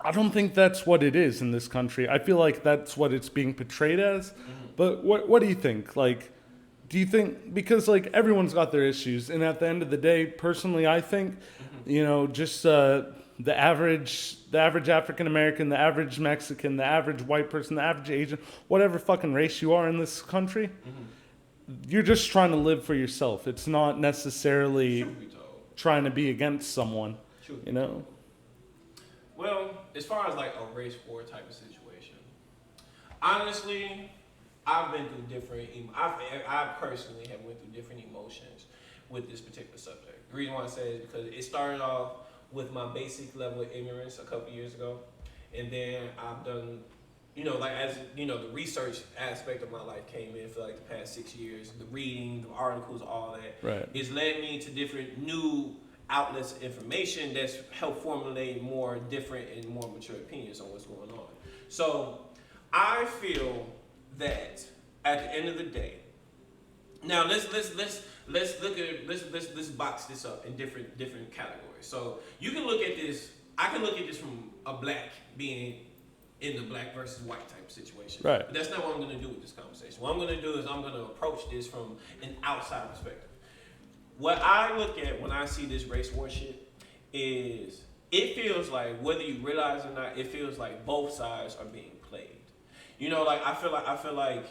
I don't think that's what it is in this country. I feel like that's what it's being portrayed as. Mm-hmm. But what do you think? Like, do you think, because like everyone's got their issues, and at the end of the day, personally, I think, just the average African American, the average Mexican, the average white person, the average Asian, whatever fucking race you are in this country, you're just trying to live for yourself. It's not necessarily trying to be against someone, Well, as far as like a race war type of situation, honestly, I've been through different. I personally have went through different emotions with this particular subject. The reason why I say it is because it started off with my basic level of ignorance a couple years ago, and then I've done, the research aspect of my life came in for like the past 6 years. The reading, the articles, all that, right, it's led me to different new outlets of information that's helped formulate more different and more mature opinions on what's going on. So I feel that at the end of the day, now let's box this up in different categories. So you can look at this. I can look at this from a black being in the black versus white type of situation. Right. But that's not what I'm going to do with this conversation. What I'm going to do is I'm going to approach this from an outside perspective. What I look at when I see this race war shit is it feels like, whether you realize or not, it feels like both sides are being played. I feel like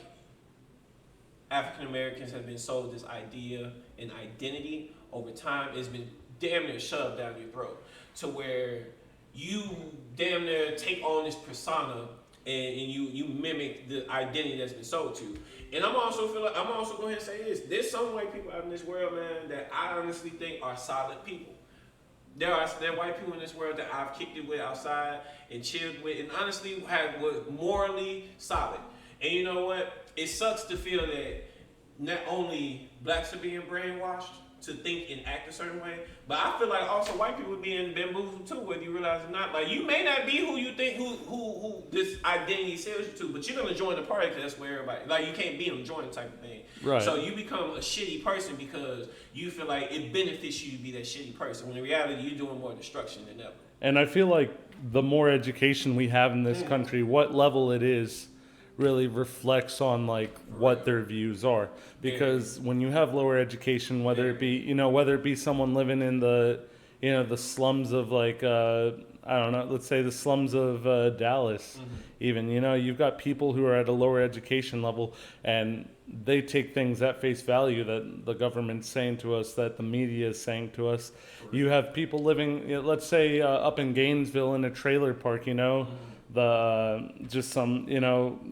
African Americans have been sold this idea and identity over time. It's been damn near shoved down your throat to where you damn near take on this persona and you mimic the identity that's been sold to you. And I'm also going to say this. There's some white people out in this world, man, that I honestly think are solid people. There are white people in this world that I've kicked it with outside and chilled with, and honestly was morally solid. And you know what? It sucks to feel that not only blacks are being brainwashed to think and act a certain way, but I feel like also white people are being bamboozled too, whether you realize it or not. Like, you may not be who you think, who this identity sells you to, but you're gonna join the party because that's where everybody, like, you can't beat them, join type of thing. Right. So you become a shitty person because you feel like it benefits you to be that shitty person, when in reality you're doing more destruction than ever. And I feel like the more education we have in this country, what level it is, really reflects on like what their views are. Because when you have lower education, whether it be someone living in the the slums of like I don't know, let's say the slums of Dallas, even, you've got people who are at a lower education level and they take things at face value that the government's saying to us, that the media is saying to us. You have people living, let's say up in Gainesville in a trailer park, just some,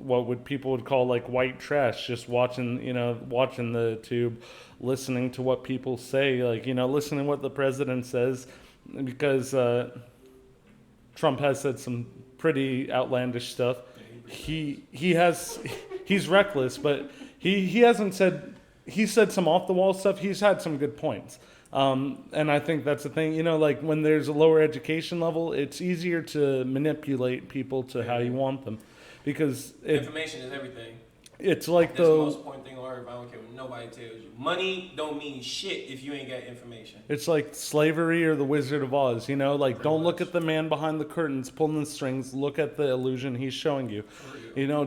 what would people would call like white trash, just watching the tube, listening to what people say, like, listening to what the president says, because Trump has said some pretty outlandish stuff. He's reckless, but he hasn't said, he said some off the wall stuff. He's had some good points. And I think that's the thing, like when there's a lower education level, it's easier to manipulate people to how you want them, because information is everything. It's like That's the most important thing on earth. I don't care what nobody tells you. Money don't mean shit if you ain't got information. It's like slavery or the Wizard of Oz, like don't look at the man behind the curtains pulling the strings. Look at the illusion he's showing you.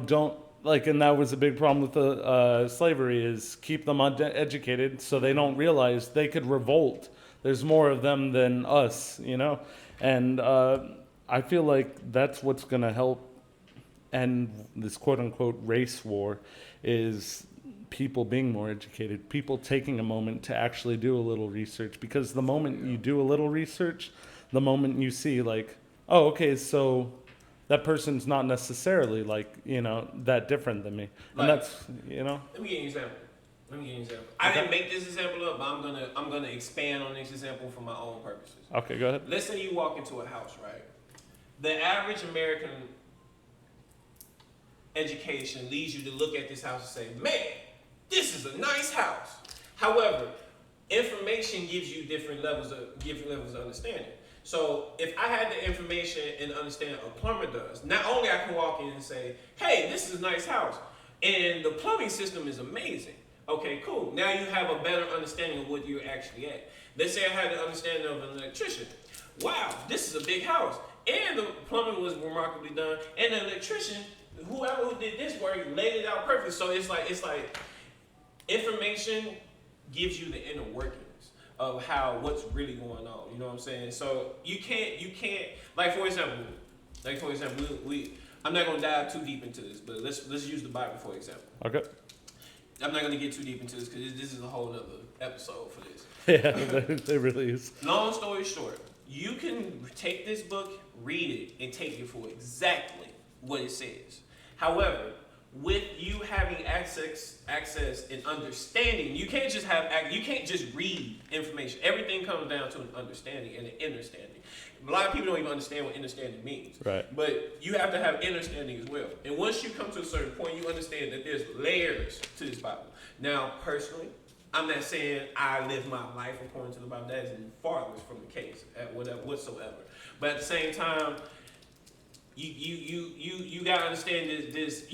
Don't like, and that was a big problem with the slavery, is keep them uneducated so they don't realize they could revolt. There's more of them than us, and I feel like that's what's going to help end this quote-unquote race war, is people being more educated, people taking a moment to actually do a little research, because the moment you do a little research, the moment you see like, oh, okay, so that person's not necessarily like, that different than me. And that's, Let me give you an example. I didn't make this example up, but I'm gonna expand on this example for my own purposes. Okay, go ahead. Let's say you walk into a house, right? The average American education leads you to look at this house and say, man, this is a nice house. However, information gives you different levels of understanding. So if I had the information and understanding a plumber does, not only I can walk in and say, hey, this is a nice house, and the plumbing system is amazing. Okay, cool. Now you have a better understanding of what you're actually at. Let's say I had the understanding of an electrician. Wow, this is a big house, and the plumbing was remarkably done, and the electrician, whoever who did this work, laid it out perfect. So it's like information gives you the inner workings of what's really going on. You know what I'm saying? So you can't like for example, I'm not gonna dive too deep into this, but let's use the Bible for example. Okay. I'm not gonna get too deep into this because this is a whole other episode for this. Yeah, it really is. Long story short, you can take this book, read it, and take it for exactly what it says. However, with you having access and understanding, you can't just read information. Everything comes down to an understanding and an understanding. A lot of people don't even understand what understanding means. Right. But you have to have understanding as well. And once you come to a certain point, you understand that there's layers to this Bible. Now, personally, I'm not saying I live my life according to the Bible. That is farthest from the case whatsoever. But at the same time, you gotta understand this.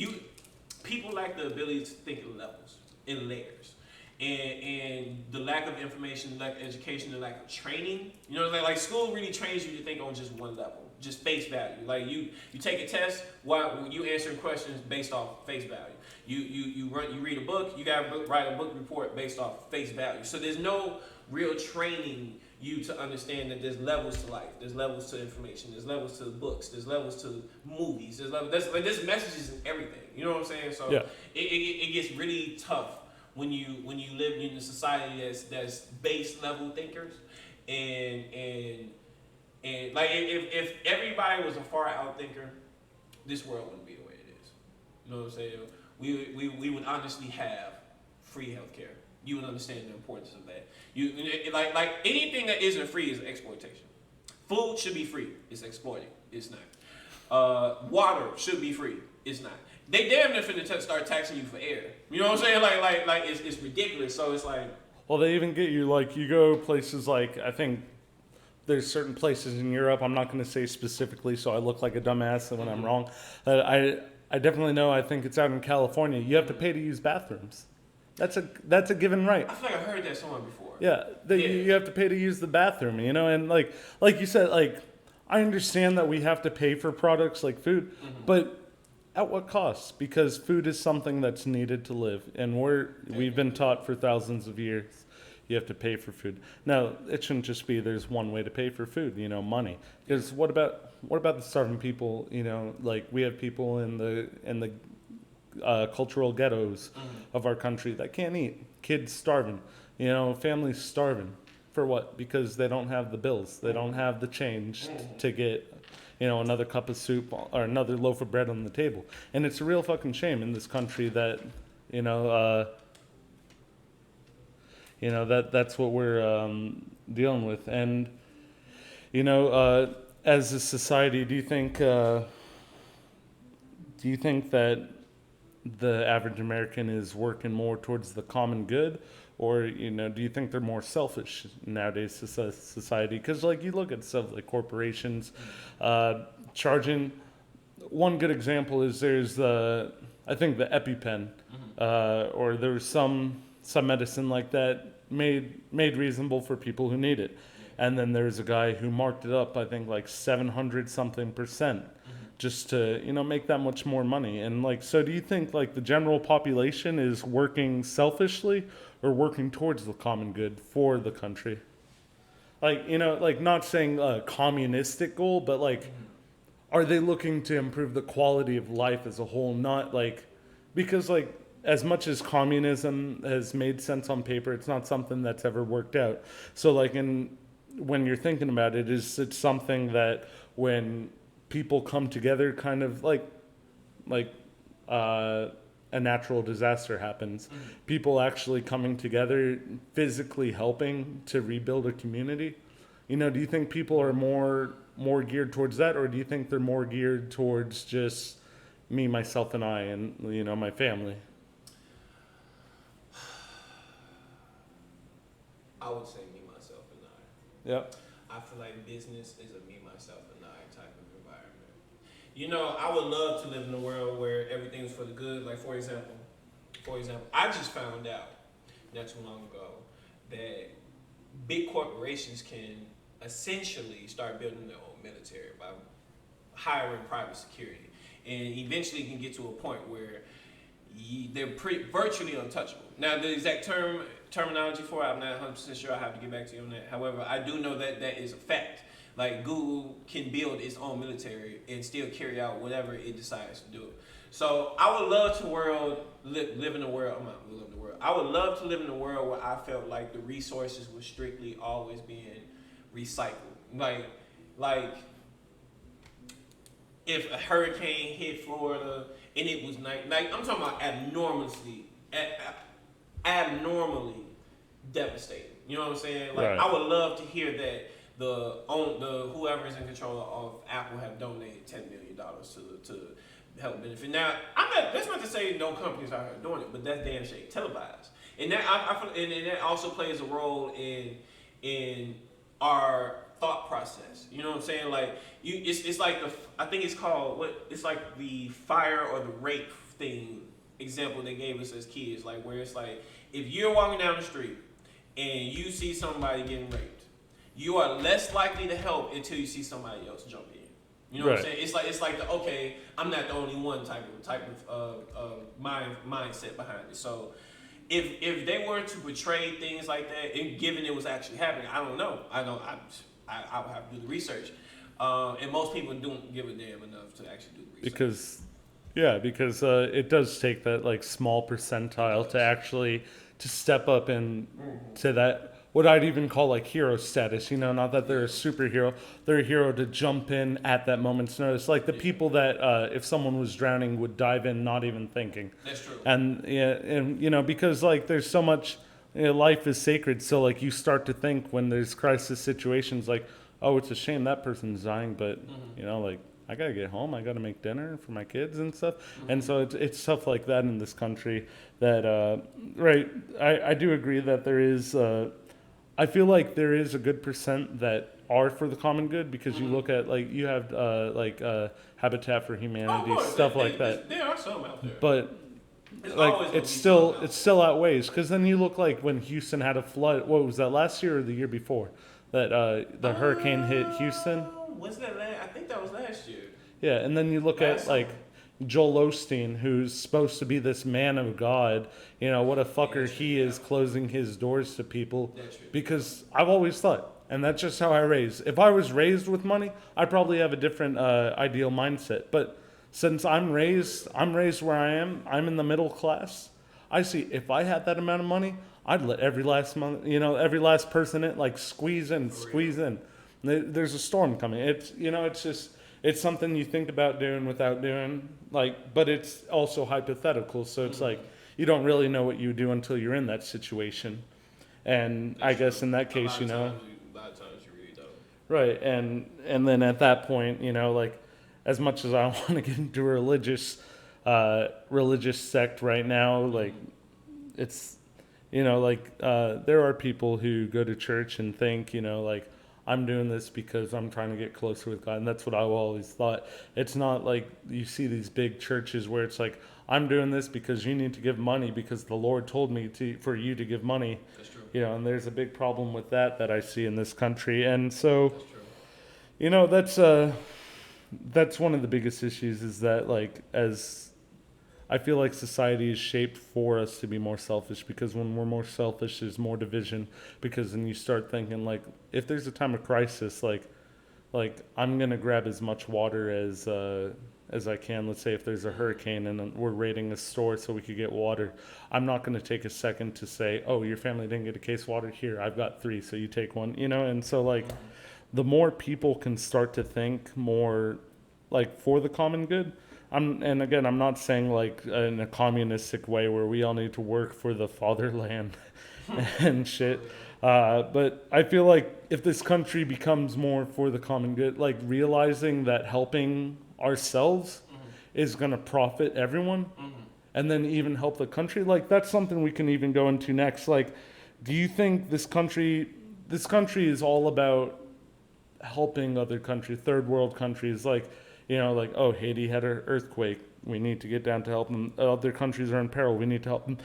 People lack the ability to think in levels, in layers. And the lack of information, the lack of education, the lack of training. Like school really trains you to think on just one level, just face value. Like you take a test, while you answering questions based off face value. You read a book, you gotta write a book report based off face value. So there's no real training you to understand that there's levels to life, there's levels to information, there's levels to books, there's levels to movies, there's messages in everything. You know what I'm saying? So yeah. It gets really tough when you live in a society that's base level thinkers, and like if everybody was a far out thinker, this world wouldn't be the way it is. You know what I'm saying? We would honestly have free healthcare. You would understand the importance of that. Like anything that isn't free is exploitation. Food should be free. It's exploiting. It's not. Water should be free. It's not. They damn near finna start taxing you for air. You know what I'm saying? Like it's ridiculous. So it's like. Well, they even get you like you go places like I think there's certain places in Europe. I'm not going to say specifically, so I look like a dumbass when I'm wrong. I definitely know. I think it's out in California. You have to pay to use bathrooms. That's a given right. I feel like I heard that somewhere before. Yeah, you have to pay to use the bathroom, and like you said, like I understand that we have to pay for products like food, but at what cost? Because food is something that's needed to live, and we've been taught for thousands of years you have to pay for food. Now, it shouldn't just be there's one way to pay for food, money. Because what about the starving people? Like we have people in the cultural ghettos of our country that can't eat. Kids starving, families starving. For what? Because they don't have the bills. They don't have the change to get, another cup of soup or another loaf of bread on the table. And it's a real fucking shame in this country that, you know, that's what we're dealing with. And, as a society, do you think that the average American is working more towards the common good, or do you think they're more selfish nowadays, society? Because like you look at stuff like corporations charging. One good example is there's I think the EpiPen, or there's some medicine like that made reasonable for people who need it, and then there's a guy who marked it up, I think like 700 something percent, just to make that much more money. And like, so do you think like the general population is working selfishly or working towards the common good for the country? Like, like not saying a communistic goal, but like, are they looking to improve the quality of life as a whole? Not like, because like as much as communism has made sense on paper, it's not something that's ever worked out. So like when you're thinking about it, it's something that when people come together, kind of like a natural disaster happens, people actually coming together, physically helping to rebuild a community. Do you think people are more geared towards that, or do you think they're more geared towards just me, myself, and I, and my family? I would say me, myself, and I. Yep. I feel like business is a me, myself, and I type of environment. I would love to live in a world where everything's for the good. Like for example, I just found out not too long ago that big corporations can essentially start building their own military by hiring private security, and eventually can get to a point where they're virtually untouchable. Now, the exact terminology for it, I'm not 100% sure. I have to get back to you on that. However, I do know that that is a fact. Like Google can build its own military and still carry out whatever it decides to do. So I would love to live in a world. I'm not live in the world. I would love to live in a world where I felt like the resources were strictly always being recycled. Like if a hurricane hit Florida and it was like I'm talking about abnormally devastating. You know what I'm saying? Like Right. I would love to hear that the whoever is in control of Apple have donated $10 million to help benefit. Now, that's not to say no companies are doing it, but that's damn shame televised, and that I feel, and that also plays a role in our thought process. You know what I'm saying? Like it's like I think it's called it's like the fire or the rape thing example they gave us as kids. Like where it's like if you're walking down the street and you see somebody getting raped, you are less likely to help until you see somebody else jump in. You know what I'm saying? It's like the okay, I'm not the only one type of mindset behind it. So if they were to portray things like that, and given it was actually happening, I don't know. I would have to do the research, and most people don't give a damn enough to actually do the research. Because it does take that like small percentile to actually to step up and to that what I'd even call like hero status. Not that they're a superhero, they're a hero to jump in at that moment's notice. Like the people that if someone was drowning would dive in, not even thinking. That's true. And because like there's so much, life is sacred. So like you start to think when there's crisis situations, like, oh, it's a shame that person's dying, but like I gotta get home, I gotta make dinner for my kids and stuff. And so it's stuff like that in this country that right. I do agree that there is. I feel like there is a good percent that are for the common good because you look at like you have Habitat for Humanity, stuff like that. There are some out there, but it's like it still outweighs because then you look like when Houston had a flood. What was that, last year or the year before? That the hurricane hit Houston. Was that I think that was last year. Yeah, and then you look at like Joel Osteen, who's supposed to be this man of God. What a fucker he is, closing his doors to people. Because I've always thought, and that's just how I raised. If I was raised with money, I'd probably have a different ideal mindset. But since I'm raised where I am, I'm in the middle class. I see if I had that amount of money, I'd let every last person in, like squeeze in. There's a storm coming. It's just it's something you think about doing without doing. Like, but it's also hypothetical, so it's like you don't really know what you do until you're in that situation. And I guess in that case, A lot of times you really don't. right, and then at that point, like as much as I want to get into a religious sect right now, like it's there are people who go to church and think, like I'm doing this because I'm trying to get closer with God, and that's what I've always thought. It's not like you see these big churches where it's like I'm doing this because you need to give money because the Lord told me for you to give money. That's true. And there's a big problem with that I see in this country, and so That's true. that's one of the biggest issues is that like as I feel like society is shaped for us to be more selfish because when we're more selfish, there's more division. Because then you start thinking like, if there's a time of crisis, like I'm gonna grab as much water as I can. Let's say if there's a hurricane and we're raiding a store so we could get water, I'm not gonna take a second to say, oh, your family didn't get a case of water. Here, I've got 3, so you take one. And so like, the more people can start to think more like for the common good. And again, I'm not saying like in a communistic way where we all need to work for the fatherland and shit. But I feel like if this country becomes more for the common good, like realizing that helping ourselves is going to profit everyone and then even help the country, like that's something we can even go into next. Like, do you think this country is all about helping other countries, third world countries, like, like, oh, Haiti had an earthquake. We need to get down to help them. Other countries are in peril. We need to help them.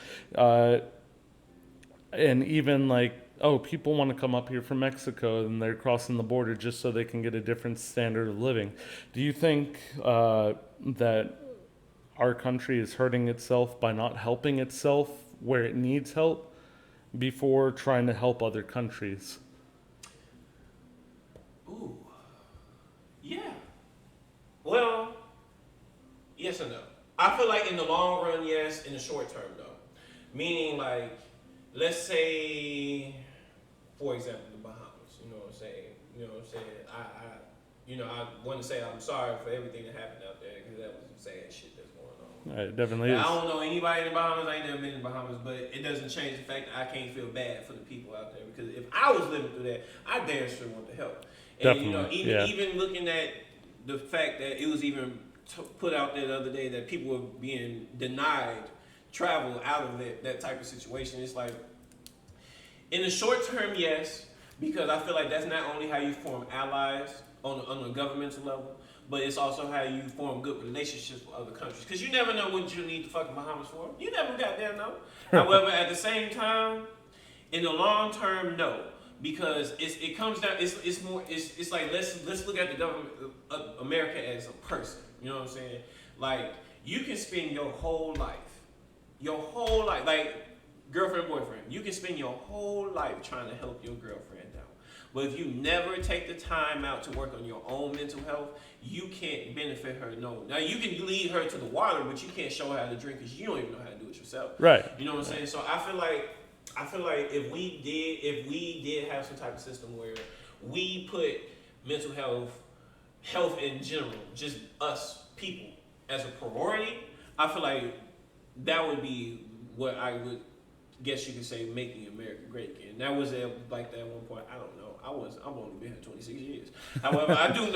And even like, oh, people want to come up here from Mexico and they're crossing the border just so they can get a different standard of living. Do you think that our country is hurting itself by not helping itself where it needs help before trying to help other countries? Ooh. Yeah. Well, yes and no. I feel like in the long run, yes. In the short term, no. Meaning, like, let's say, for example, the Bahamas. You know what I'm saying? I want to say I'm sorry for everything that happened out there because that was some sad shit that's going on. It definitely is. I don't know anybody in the Bahamas. I ain't never been in the Bahamas, but it doesn't change the fact that I can't feel bad for the people out there because if I was living through that, I damn sure want to help. And Definitely. even looking at the fact that it was even put out there the other day that people were being denied travel out of that type of situation. It's like, in the short term, yes, because I feel like that's not only how you form allies on a governmental level, but it's also how you form good relationships with other countries. Because you never know what you need the fucking Bahamas for. You never goddamn know. However, at the same time, in the long term, no. Because it comes down, it's like, let's look at the government, America as a person. You know what I'm saying? Like, you can spend your whole life, like, girlfriend, boyfriend, you can spend your whole life trying to help your girlfriend out. But if you never take the time out to work on your own mental health, you can't benefit her. No. Now, you can lead her to the water, but you can't show her how to drink because you don't even know how to do it yourself. Right. You know what I'm saying? So I feel like if we did have some type of system where we put mental health in general, just us people as a priority, I feel like that would be what I would guess you could say making America great again. That was like that at one point. I don't know. I've only been here 26 years. However, I do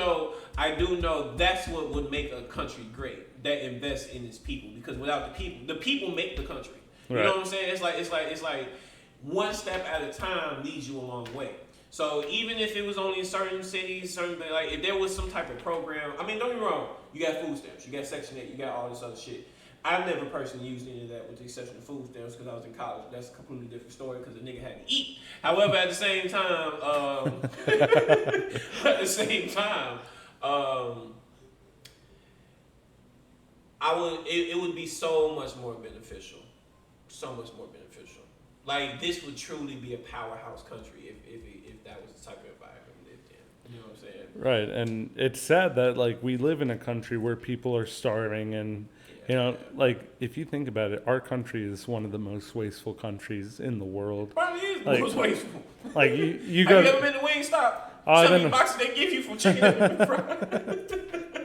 know that's what would make a country great. That invests in its people, because without the people make the country. You know what I'm saying? It's like one step at a time leads you a long way. So even if it was only in certain cities, like if there was some type of program, I mean, don't get me wrong, you got food stamps, you got Section 8, you got all this other shit. I've never personally used any of that with the exception of food stamps because I was in college. That's a completely different story because the nigga had to eat. However, at the same time, it would be so much more beneficial. So much more beneficial. Like, this would truly be a powerhouse country if that was the type of environment we lived in. You know what I'm saying? Right, and it's sad that like we live in a country where people are starving, and like if you think about it, our country is one of the most wasteful countries in the world. Probably is like, most wasteful. Like you Have you ever been to Wingstop? Some of the boxes they give you from chicken and fried.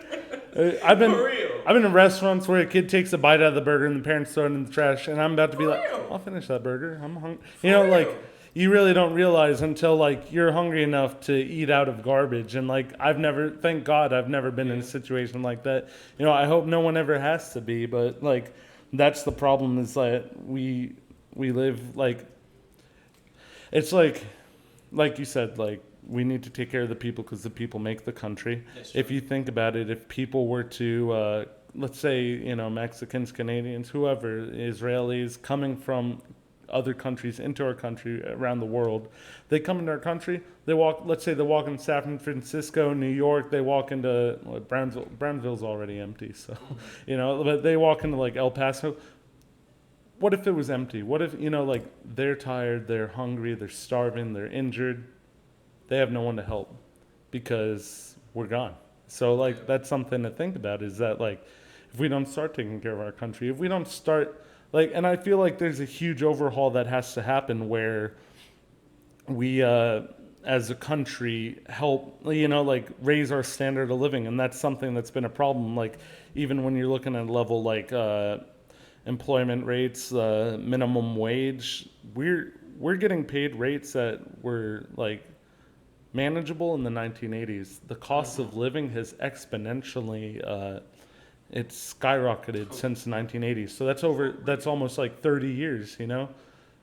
I've been For real. I've been in restaurants where a kid takes a bite out of the burger and the parents throw it in the trash, and I'm about to be For like, real. I'll finish that burger. I'm hungry. For You know, like real. you really don't realize until like you're hungry enough to eat out of garbage. And like thank God, I've never been in a Yeah. situation like that. You know, I hope no one ever has to be, but like that's the problem is that we live like it's like you said, like we need to take care of the people because the people make the country. That's If true. you think about it, if people were to, let's say, Mexicans, Canadians, whoever, Israelis coming from other countries into our country around the world, they come into our country, they walk, let's say they walk in San Francisco, New York, they walk into Brownsville. Brownsville's already empty, so, but they walk into like El Paso. What if it was empty? What if, like they're tired, they're hungry, they're starving, they're injured, they have no one to help because we're gone. So like that's something to think about is that like if we don't start taking care of our country, if we don't start like and I feel like there's a huge overhaul that has to happen where we as a country help like raise our standard of living, and that's something that's been a problem like even when you're looking at a level like employment rates, minimum wage, we're getting paid rates that were like manageable in the 1980s. The cost of living has exponentially it's skyrocketed since the 1980s. So that's almost like 30 years,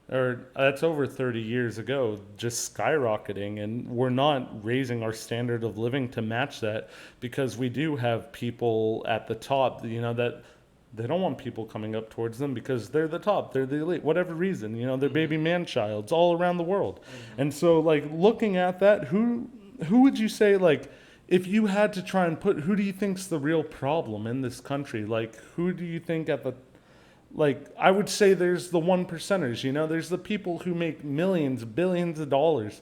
or that's over 30 years ago, just skyrocketing, and we're not raising our standard of living to match that because we do have people at the top, that they don't want people coming up towards them because they're the top, they're the elite, whatever reason, they're baby man-childs all around the world. And so like looking at that, who would you say, like, if you had to try and who do you think's the real problem in this country? Like, who do you think I would say there's the 1%ers, there's the people who make millions, billions of dollars.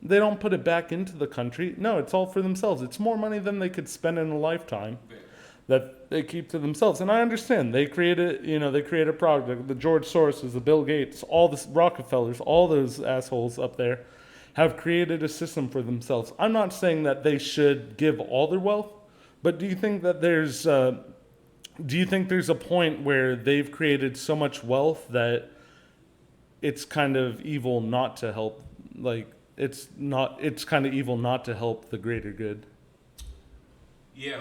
They don't put it back into the country. No, it's all for themselves. It's more money than they could spend in a lifetime that they keep to themselves. And I understand they create a product. The George Soroses, the Bill Gates, all the Rockefellers, all those assholes up there have created a system for themselves. I'm not saying that they should give all their wealth, but do you think there's a point where they've created so much wealth that it's kind of evil not to help, like it's kind of evil not to help the greater good? Yeah.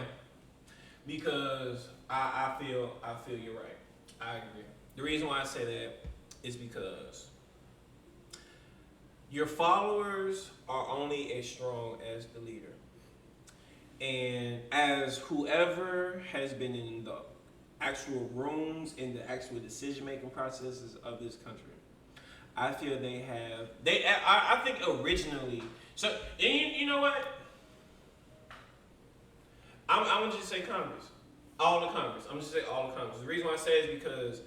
Because I feel you're right. I agree. The reason why I say that is because your followers are only as strong as the leader. And as whoever has been in the actual rooms, in the actual decision-making processes of this country, I feel I think originally, so, and you know what? I'm going to just say Congress. All the Congress. I'm just going to say all the Congress. The reason why I say it is because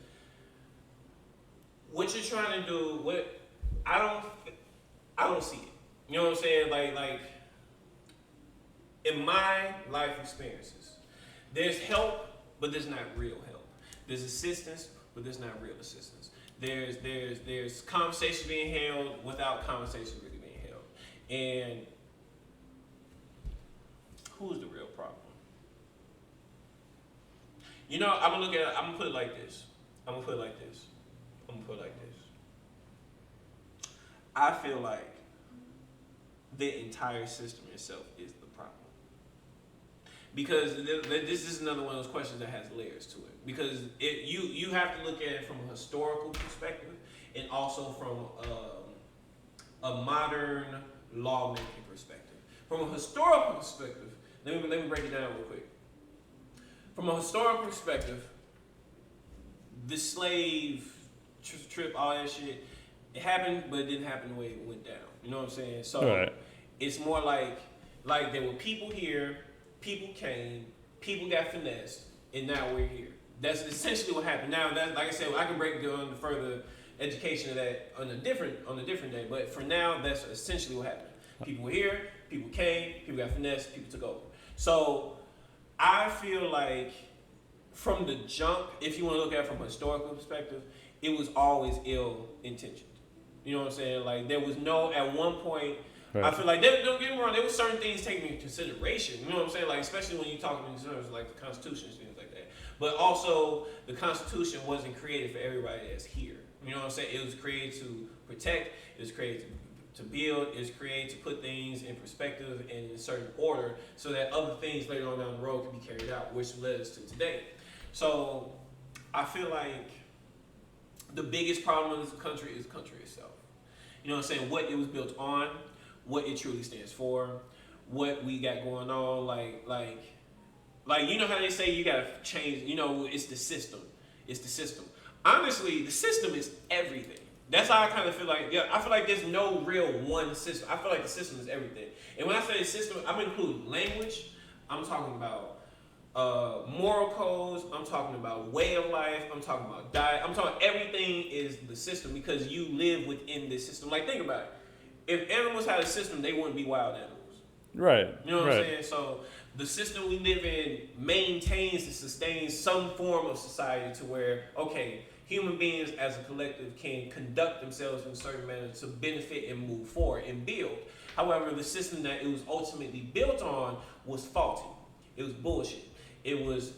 what you're trying to do, I don't see it. You know what I'm saying? Like in my life experiences, there's help, but there's not real help. There's assistance, but there's not real assistance. There's conversation being held without conversation really being held. And who's the real problem? I'm gonna put it like this. I feel like the entire system itself is the problem. Because this is another one of those questions that has layers to it. Because you have to look at it from a historical perspective and also from a modern lawmaking perspective. From a historical perspective, let me break it down real quick. From a historical perspective, the slave trip, all that shit, it happened, but it didn't happen the way it went down. You know what I'm saying? So Right. It's more like there were people here, people came, people got finessed, and now we're here. That's essentially what happened. Now, like I said, I can break down further education of that on a different day. But for now, that's essentially what happened. People were here, people came, people got finessed, people took over. So I feel like from the jump, if you want to look at it from a historical perspective, it was always ill-intentioned. You know what I'm saying? Like there was at one point, I feel like don't get me wrong. There were certain things taken into consideration. You know what I'm saying? Like especially when you're talking in terms of like the Constitution and things like that. But also the Constitution wasn't created for everybody that's here. You know what I'm saying? It was created to protect. It was created to build. It was created to put things in perspective and in a certain order, so that other things later on down the road can be carried out, which led us to today. So I feel like the biggest problem in this country is the country itself. You know what I'm saying? What it was built on, what it truly stands for, what we got going on. Like you know how they say you gotta change. You know, it's the system. It's the system. Honestly, the system is everything. That's how I kind of feel like. Yeah, I feel like there's no real one system. I feel like the system is everything. And when I say system, I'm including language. I'm talking about moral codes. I'm talking about way of life. I'm talking about diet. I'm talking everything is the system, because you live within this system. Like think about it. If animals had a system, they wouldn't be wild animals. Right. You know what I'm saying? So the system we live in maintains and sustains some form of society to where, okay, human beings as a collective can conduct themselves in a certain manner to benefit and move forward and build. However, the system that it was ultimately built on was faulty. It was bullshit. It was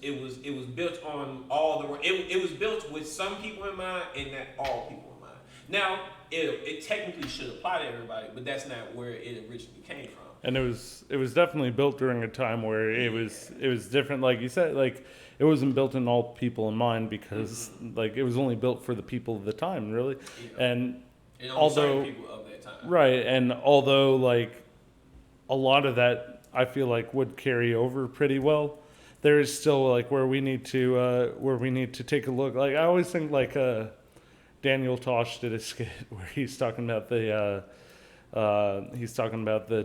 built on all the it was built with some people in mind and not all people in mind. Now, it technically should apply to everybody, but that's not where it originally came from. And it was definitely built during a time where it was different. Like you said, like it wasn't built in all people in mind, because like it was only built for the people of the time, really. Yeah. And although people of that time. Right, and although like a lot of that I feel like would carry over pretty well, there is still like where we need to take a look. Like I always think like Daniel Tosh did a skit where he's talking about the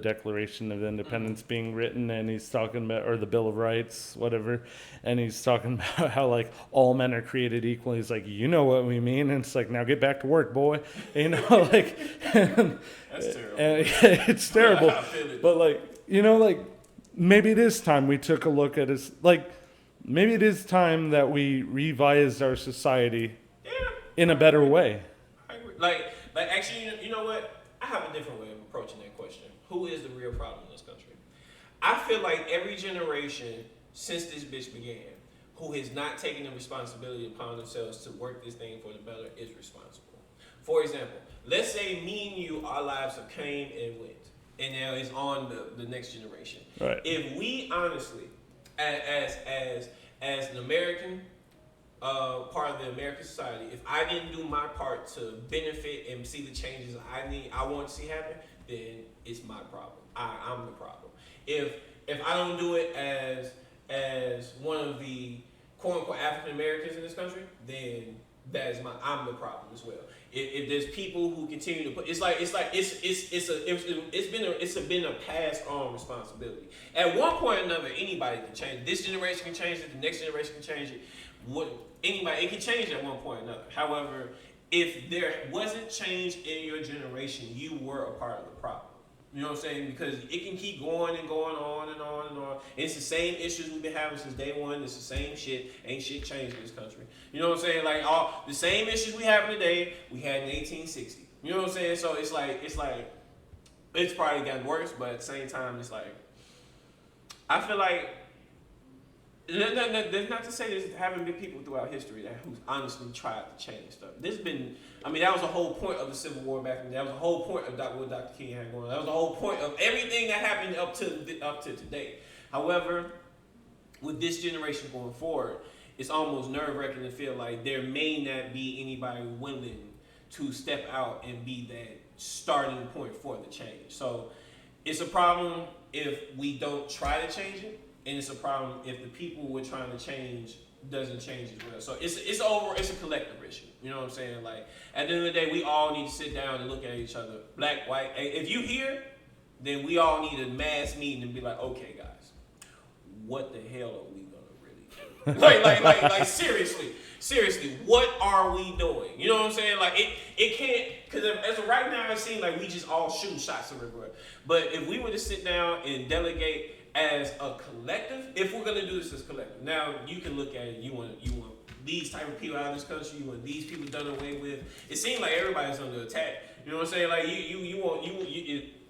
Declaration of Independence being written, and he's talking about, or the Bill of Rights, whatever, and he's talking about how like all men are created equal. He's like, you know what we mean, and it's like, now get back to work, boy. You know, like that's terrible. It's terrible, but like, you know, like maybe it is time we took a look at it. Like maybe it is time that we revised our society in a better way. I agree. Like actually, you know what? I have a different way of approaching that question. Who is the real problem in this country? I feel like every generation since this bitch began who has not taken the responsibility upon themselves to work this thing for the better is responsible. For example, let's say me and you, our lives have came and went, and now it's on the next generation. Right. If we honestly, as an American, part of the American society, if I didn't do my part to benefit and see the changes I want to see happen, then it's my problem. I'm the problem. If I don't do it as one of the quote unquote African Americans in this country, then I'm the problem as well. If there's people who continue to put, it's been a passed on responsibility. At one point or another, anybody can change it. This generation can change it. The next generation can change it. It can change at one point or another. However, if there wasn't change in your generation, you were a part of the problem. You know what I'm saying? Because it can keep going and going on and on and on. And it's the same issues we've been having since day one. It's the same shit. Ain't shit changed in this country. You know what I'm saying? Like all the same issues we have today, we had in 1860. You know what I'm saying? So it's probably gotten worse, but at the same time, it's like I feel like. There's not to say there haven't been people throughout history who honestly tried to change stuff. That was the whole point of the Civil War back then. That was the whole point of what Dr. King had going on. That was the whole point of everything that happened up to today. However, with this generation going forward, it's almost nerve-wracking to feel like there may not be anybody willing to step out and be that starting point for the change. So it's a problem if we don't try to change it. And it's a problem if the people we're trying to change doesn't change as well. So it's a collective issue. You know what I'm saying? Like at the end of the day, we all need to sit down and look at each other, black, white. If you here, then we all need a mass meeting and be like, okay, guys, what the hell are we gonna really do? like seriously, what are we doing? You know what I'm saying? Like it can't, because as of right now, it seems like we just all shooting shots everywhere. But if we were to sit down and delegate as a collective, if we're gonna do this as a collective, now you can look at it. You want these type of people out of this country. You want these people done away with. It seems like everybody's under attack. You know what I'm saying? Like you want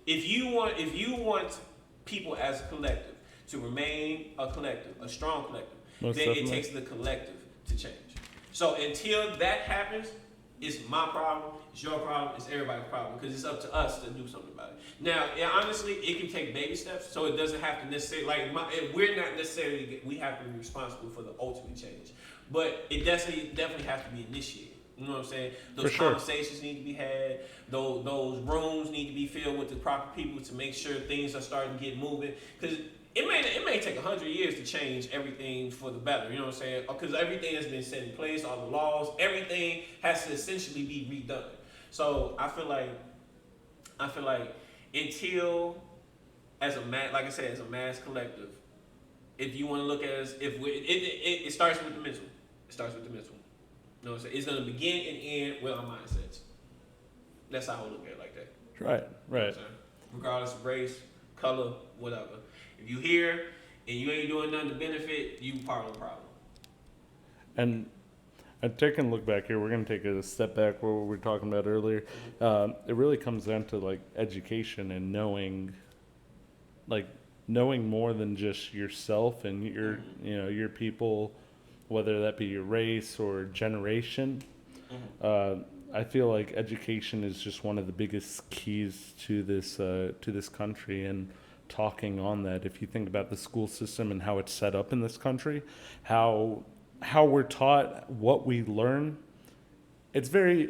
if you want people as a collective to remain a collective, a strong collective, Most then definitely. it takes the collective to change. So until that happens, it's my problem, it's your problem, it's everybody's problem, because it's up to us to do something about it. Now, yeah, honestly, it can take baby steps, so it doesn't have to necessarily, we're not necessarily, we have to be responsible for the ultimate change. But it definitely has to be initiated. You know what I'm saying? Those conversations need to be had. Those rooms need to be filled with the proper people to make sure things are starting to get moving. Because it may take 100 years to change everything for the better. You know what I'm saying? Because everything has been set in place, all the laws, everything has to essentially be redone. So I feel like until as a like I said, as a mass collective, if you want to look at it as it starts with the mental. It starts with the mental. You know what I'm saying? It's going to begin and end with our mindsets. That's how I look at it like that. Right. You know what I'm saying? Regardless of race, color, whatever. If you here and you ain't doing nothing to benefit, you part of the problem. And taking a look back here, we're going to take a step back where we were talking about earlier. It really comes down to like education and knowing more than just yourself and your people, whether that be your race or generation. I feel like education is just one of the biggest keys to this country, and talking on that. If you think about the school system and how it's set up in this country, how we're taught, what we learn, it's very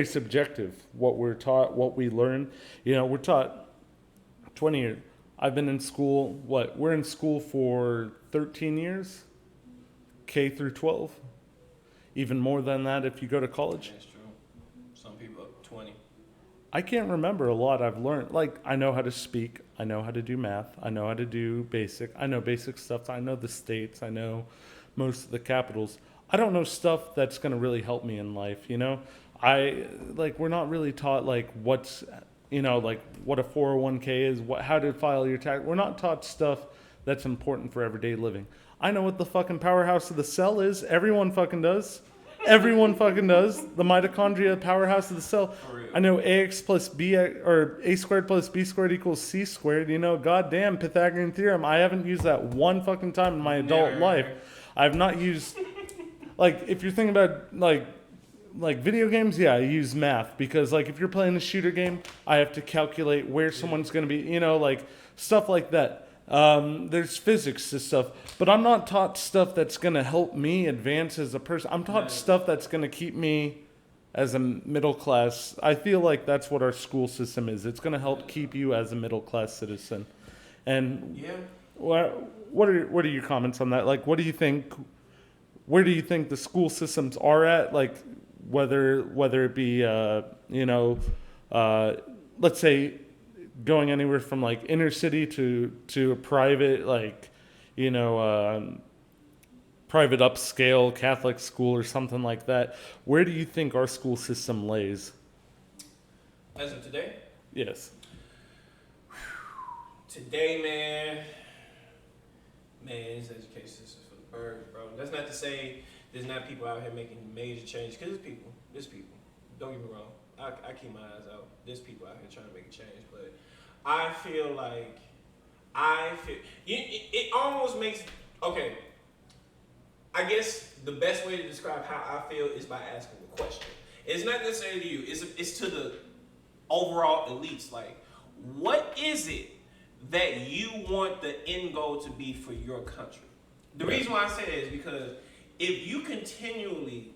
subjective. What we're taught, what we learn. We're taught 20 years. I've been in school. We're in school for 13 years. K through 12, even more than that if you go to college. That's true. Some people up 20. I can't remember a lot I've learned. Like, I know how to speak, I know how to do math, I know how to do I know basic stuff, I know the states, I know most of the capitals. I don't know stuff that's going to really help me in life, we're not really taught what's, what a 401k is, how to file your tax. We're not taught stuff that's important for everyday living. I know what the fucking powerhouse of the cell is. Everyone fucking does. Everyone fucking does. The mitochondria powerhouse of the cell. I know AX plus B, or A squared plus B squared equals C squared. Goddamn Pythagorean theorem. I haven't used that one fucking time in my adult life. I've not used, if you're thinking about, video games, yeah, I use math. Because, if you're playing a shooter game, I have to calculate where someone's going to be, stuff like that. There's physics to stuff, but I'm not taught stuff that's going to help me advance as a person. I'm taught stuff that's going to keep me as a middle class. I feel like that's what our school system is. It's going to help keep you as a middle class citizen. And what are your comments on that? What do you think? Where do you think the school systems are at? Whether it be let's say, going anywhere from inner city to a private private upscale Catholic school or something like that. Where do you think our school system lays? As of today? Yes. Today, man, this education system for the birds, bro. That's not to say there's not people out here making major changes, because there's people. Don't get me wrong. I keep my eyes out. There's people out here trying to make a change, but I feel it almost makes, okay, I guess the best way to describe how I feel is by asking the question. It's not necessarily to you, it's to the overall elites. What is it that you want the end goal to be for your country? The reason why I say that is because if you continually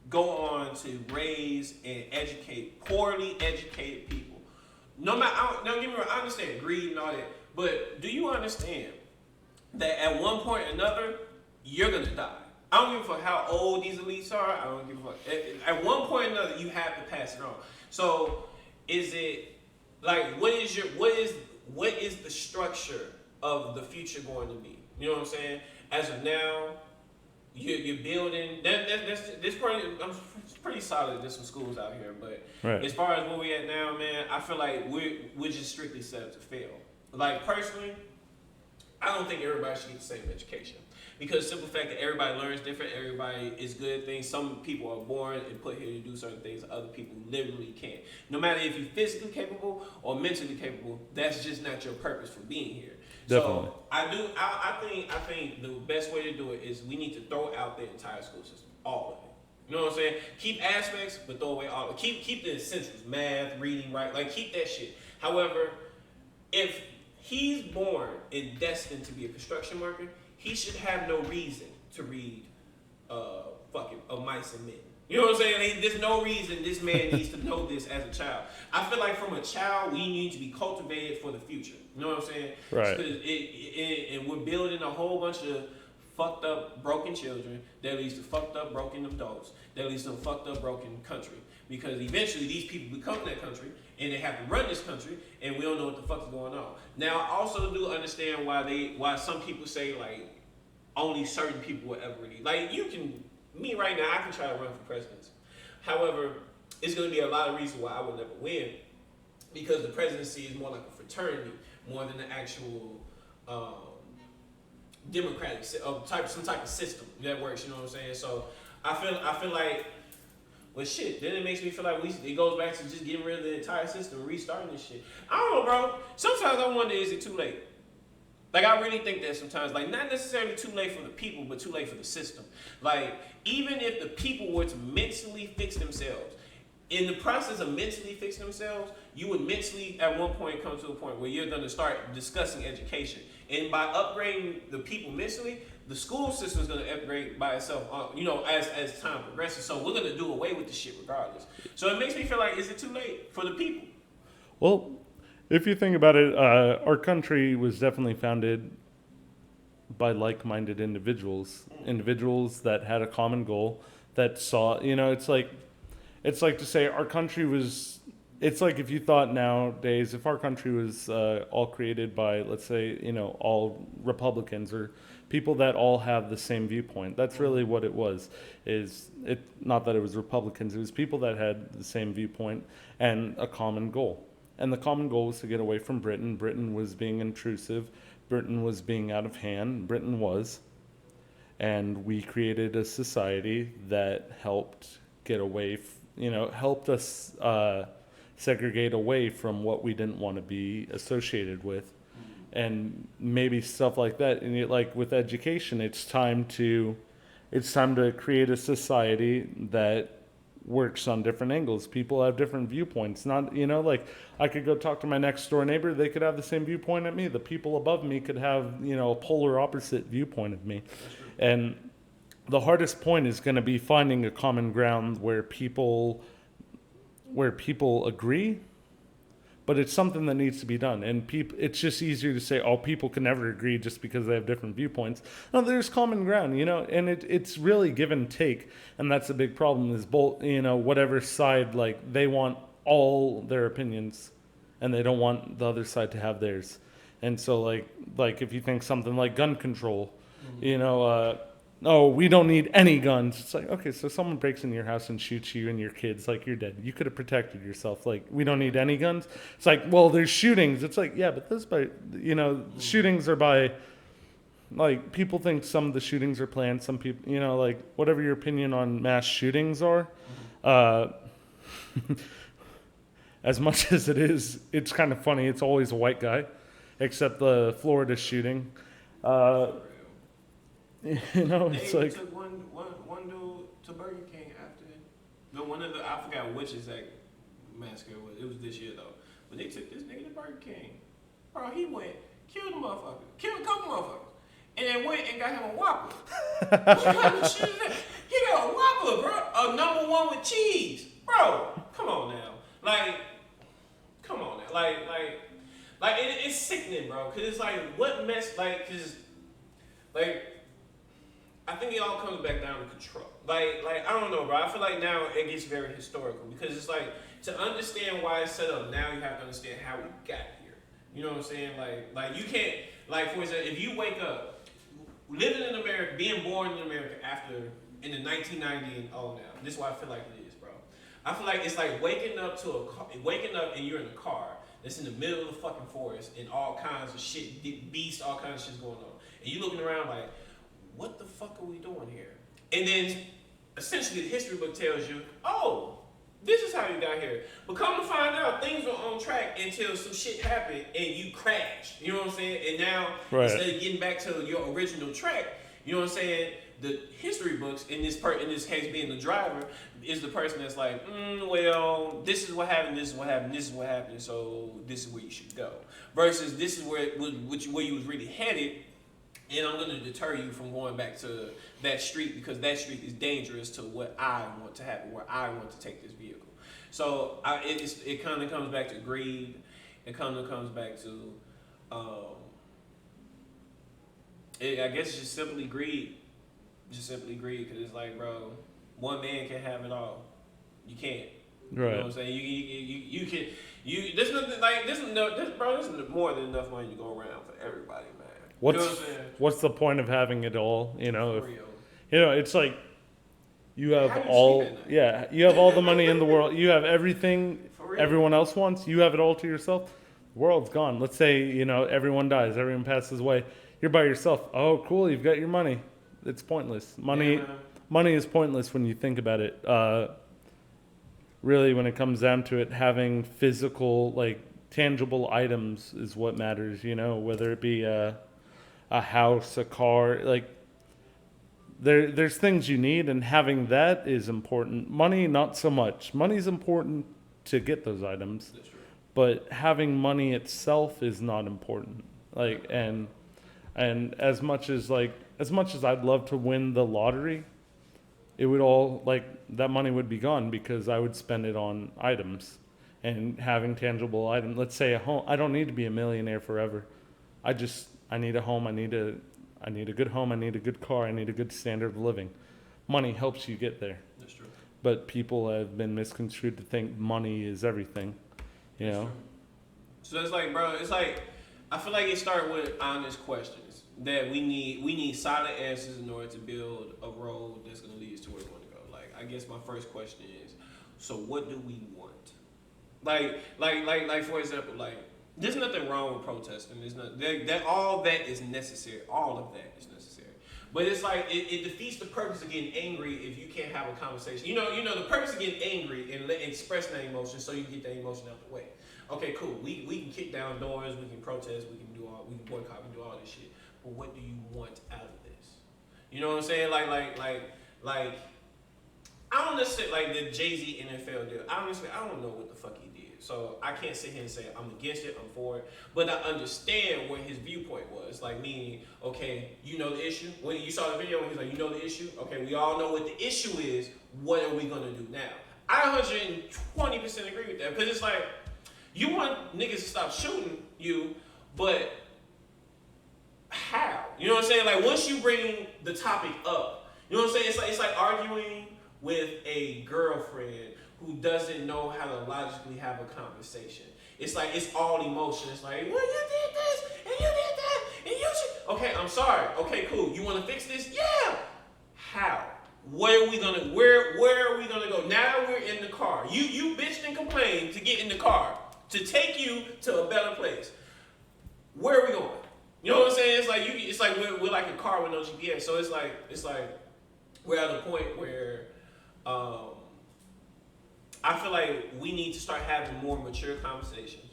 go on to raise and educate poorly educated people, no matter, don't get me wrong, I understand greed and all that, but do you understand that at one point or another, you're going to die? I don't give a fuck how old these elites are. I don't give a fuck. At one point or another, you have to pass it on. So, is it, what is the structure of the future going to be? You know what I'm saying? As of now, you're building. This probably, it's pretty solid. There's some schools out here, but as far as where we at now, man, I feel like we're just strictly set up to fail. Personally, I don't think everybody should get the same education. Because simple fact that everybody learns different, everybody is good at things. Some people are born and put here to do certain things, other people literally can't. No matter if you're physically capable or mentally capable, that's just not your purpose for being here. Definitely. So I think the best way to do it is we need to throw out the entire school system, all of it. You know what I'm saying? Keep aspects, but throw away all of it. Keep the essentials, math, reading, right? Like keep that shit. However, if he's born and destined to be a construction worker, he should have no reason to read fucking of mice and men. You know what I'm saying? There's no reason this man needs to know this as a child. I feel like from a child, we need to be cultivated for the future. You know what I'm saying? Right. And we're building a whole bunch of fucked up, broken children that leads to fucked up, broken adults that leads to a fucked up, broken country. Because eventually these people become that country and they have to run this country and we don't know what the fuck is going on. Now I also do understand why some people say like only certain people will ever lead. Like me right now, I can try to run for president. However, it's going to be a lot of reasons why I will never win because the presidency is more like a fraternity more than the actual democratic some type of system that works. You know what I'm saying? So I feel like, well, shit. Then it makes me feel like it goes back to just getting rid of the entire system and restarting this shit. I don't know, bro. Sometimes I wonder, is it too late? Like, I really think that sometimes, like, not necessarily too late for the people, but too late for the system. Like, even if the people were to mentally fix themselves, in the process of mentally fixing themselves, you would mentally, at one point, come to a point where you're going to start discussing education. And by upgrading the people mentally, the school system is going to upgrade by itself, as time progresses. So we're going to do away with the shit regardless. So it makes me feel like, is it too late for the people? Well, if you think about it, our country was definitely founded by like-minded individuals that had a common goal, that saw, it's like to say our country was, it's like if you thought nowadays, if our country was all created by, let's say, all Republicans or people that all have the same viewpoint. That's really what it was. Not that it was Republicans, it was people that had the same viewpoint and a common goal. And the common goal was to get away from Britain. Britain was being intrusive. Britain was being out of hand. Britain was. And we created a society that helped get away, helped us segregate away from what we didn't want to be associated with. And maybe stuff like that. And like with education, it's time to create a society that works on different angles. People have different viewpoints. Not, like I could go talk to my next door neighbor. They could have the same viewpoint at me. The people above me could have, a polar opposite viewpoint of me. And the hardest point is going to be finding a common ground where people agree, but it's something that needs to be done. And it's just easier to say, oh, people can never agree just because they have different viewpoints. No, there's common ground, and it's really give and take. And that's a big problem is both, whatever side, like they want all their opinions and they don't want the other side to have theirs. And so like if you think something like gun control, oh, we don't need any guns. It's like, okay, so someone breaks into your house and shoots you and your kids, like you're dead. You could have protected yourself. Like, we don't need any guns. It's like, well, there's shootings. It's like, yeah, but shootings are by, like, people think some of the shootings are planned. Some people, like, whatever your opinion on mass shootings are, as much as it is, it's kind of funny. It's always a white guy, except the Florida shooting. It's like took one dude to Burger King after I forgot which exact massacre it was. It was this year though. But they took this nigga to Burger King. Bro, he went, killed a motherfucker, killed a couple motherfuckers, and then went and got him a Whopper. What kind of shit is that? He got a Whopper, bro. A number one with cheese. Bro, come on now. Come on now. It's sickening, bro. Cause it's like, what mess, I think it all comes back down to control. I don't know, bro. I feel like now it gets very historical because it's like to understand why it's set up now, you have to understand how we got here. You know what I'm saying? Like you can't, for example, if you wake up living in America, being born in America in the 1990 and all now. This is why I feel like it is, bro. I feel like it's like waking up and you're in a car that's in the middle of the fucking forest and all kinds of shit, beasts, all kinds of shit's going on, and you looking around like, what the fuck are we doing here? And then essentially the history book tells you, oh, this is how you got here. But come to find out, things were on track until some shit happened and you crashed. You know what I'm saying? And now, instead of getting back to your original track, you know what I'm saying? The history books, in this case being the driver, is the person that's like, well, this is what happened, this is what happened, this is what happened, so this is where you should go. Versus this is where you was really headed, and I'm going to deter you from going back to that street because that street is dangerous to what I want to happen, where I want to take this vehicle. So it kind of comes back to greed. It kind of comes back to, I guess it's just simply greed. Just simply greed, because it's like, bro, one man can have it all. You can't. Right. You know what I'm saying? You can. There's nothing like this. Bro, this is more than enough money to go around for everybody, man. What's the point of having it all? You know, it's like you have all the money in the world. You have everything everyone else wants. You have it all to yourself. The world's gone. Let's say, everyone dies, everyone passes away. You're by yourself. Oh, cool, you've got your money. It's pointless. Money is pointless when you think about it. Really, when it comes down to it, having physical, like tangible items is what matters. Whether it be a house, a car, like there's things you need, and having that is important. Money, not so much. Money's important to get those items, but having money itself is not important. Like, and as much as I'd love to win the lottery, it would all, that money would be gone because I would spend it on items and having tangible items. Let's say a home. I don't need to be a millionaire forever. I need a home. I need a good home. I need a good car. I need a good standard of living. Money helps you get there. That's true. But people have been misconstrued to think money is everything. True. So it's like, bro, I feel like it started with honest questions that we need solid answers in order to build a road that's going to lead us to where we want to go. Like, I guess my first question is, so what do we want? Like for example, there's nothing wrong with protesting. There's not that all that is necessary. All of that is necessary. But it's like it defeats the purpose of getting angry if you can't have a conversation. You know the purpose of getting angry and express that emotion so you can get that emotion out the way. Okay, cool. We can kick down doors, we can protest, we can boycott, we can do all this shit. But what do you want out of this? You know what I'm saying? Like I don't necessarily like the Jay-Z NFL deal. Honestly, I don't know what the fuck he did. So I can't sit here and say I'm against it, I'm for it. But I understand what his viewpoint was. Like, meaning, okay, you know the issue? When you saw the video, he's like, you know the issue? Okay, we all know what the issue is. What are we going to do now? I 120% agree with that. Because it's like, you want niggas to stop shooting you, but how? You know what I'm saying? Like, once you bring the topic up, you know what I'm saying? It's like arguing with a girlfriend who doesn't know how to logically have a conversation. It's like, it's all emotion. It's like, well, you did this, and you did that, and you should. Okay, I'm sorry. Okay, cool. You want to fix this? Yeah. How? Where are we gonna go? Now we're in the car. You bitched and complained to get in the car to take you to a better place. Where are we going? You know what I'm saying? It's like we're like a car with no GPS. So it's like we're at a point where I feel like we need to start having more mature conversations.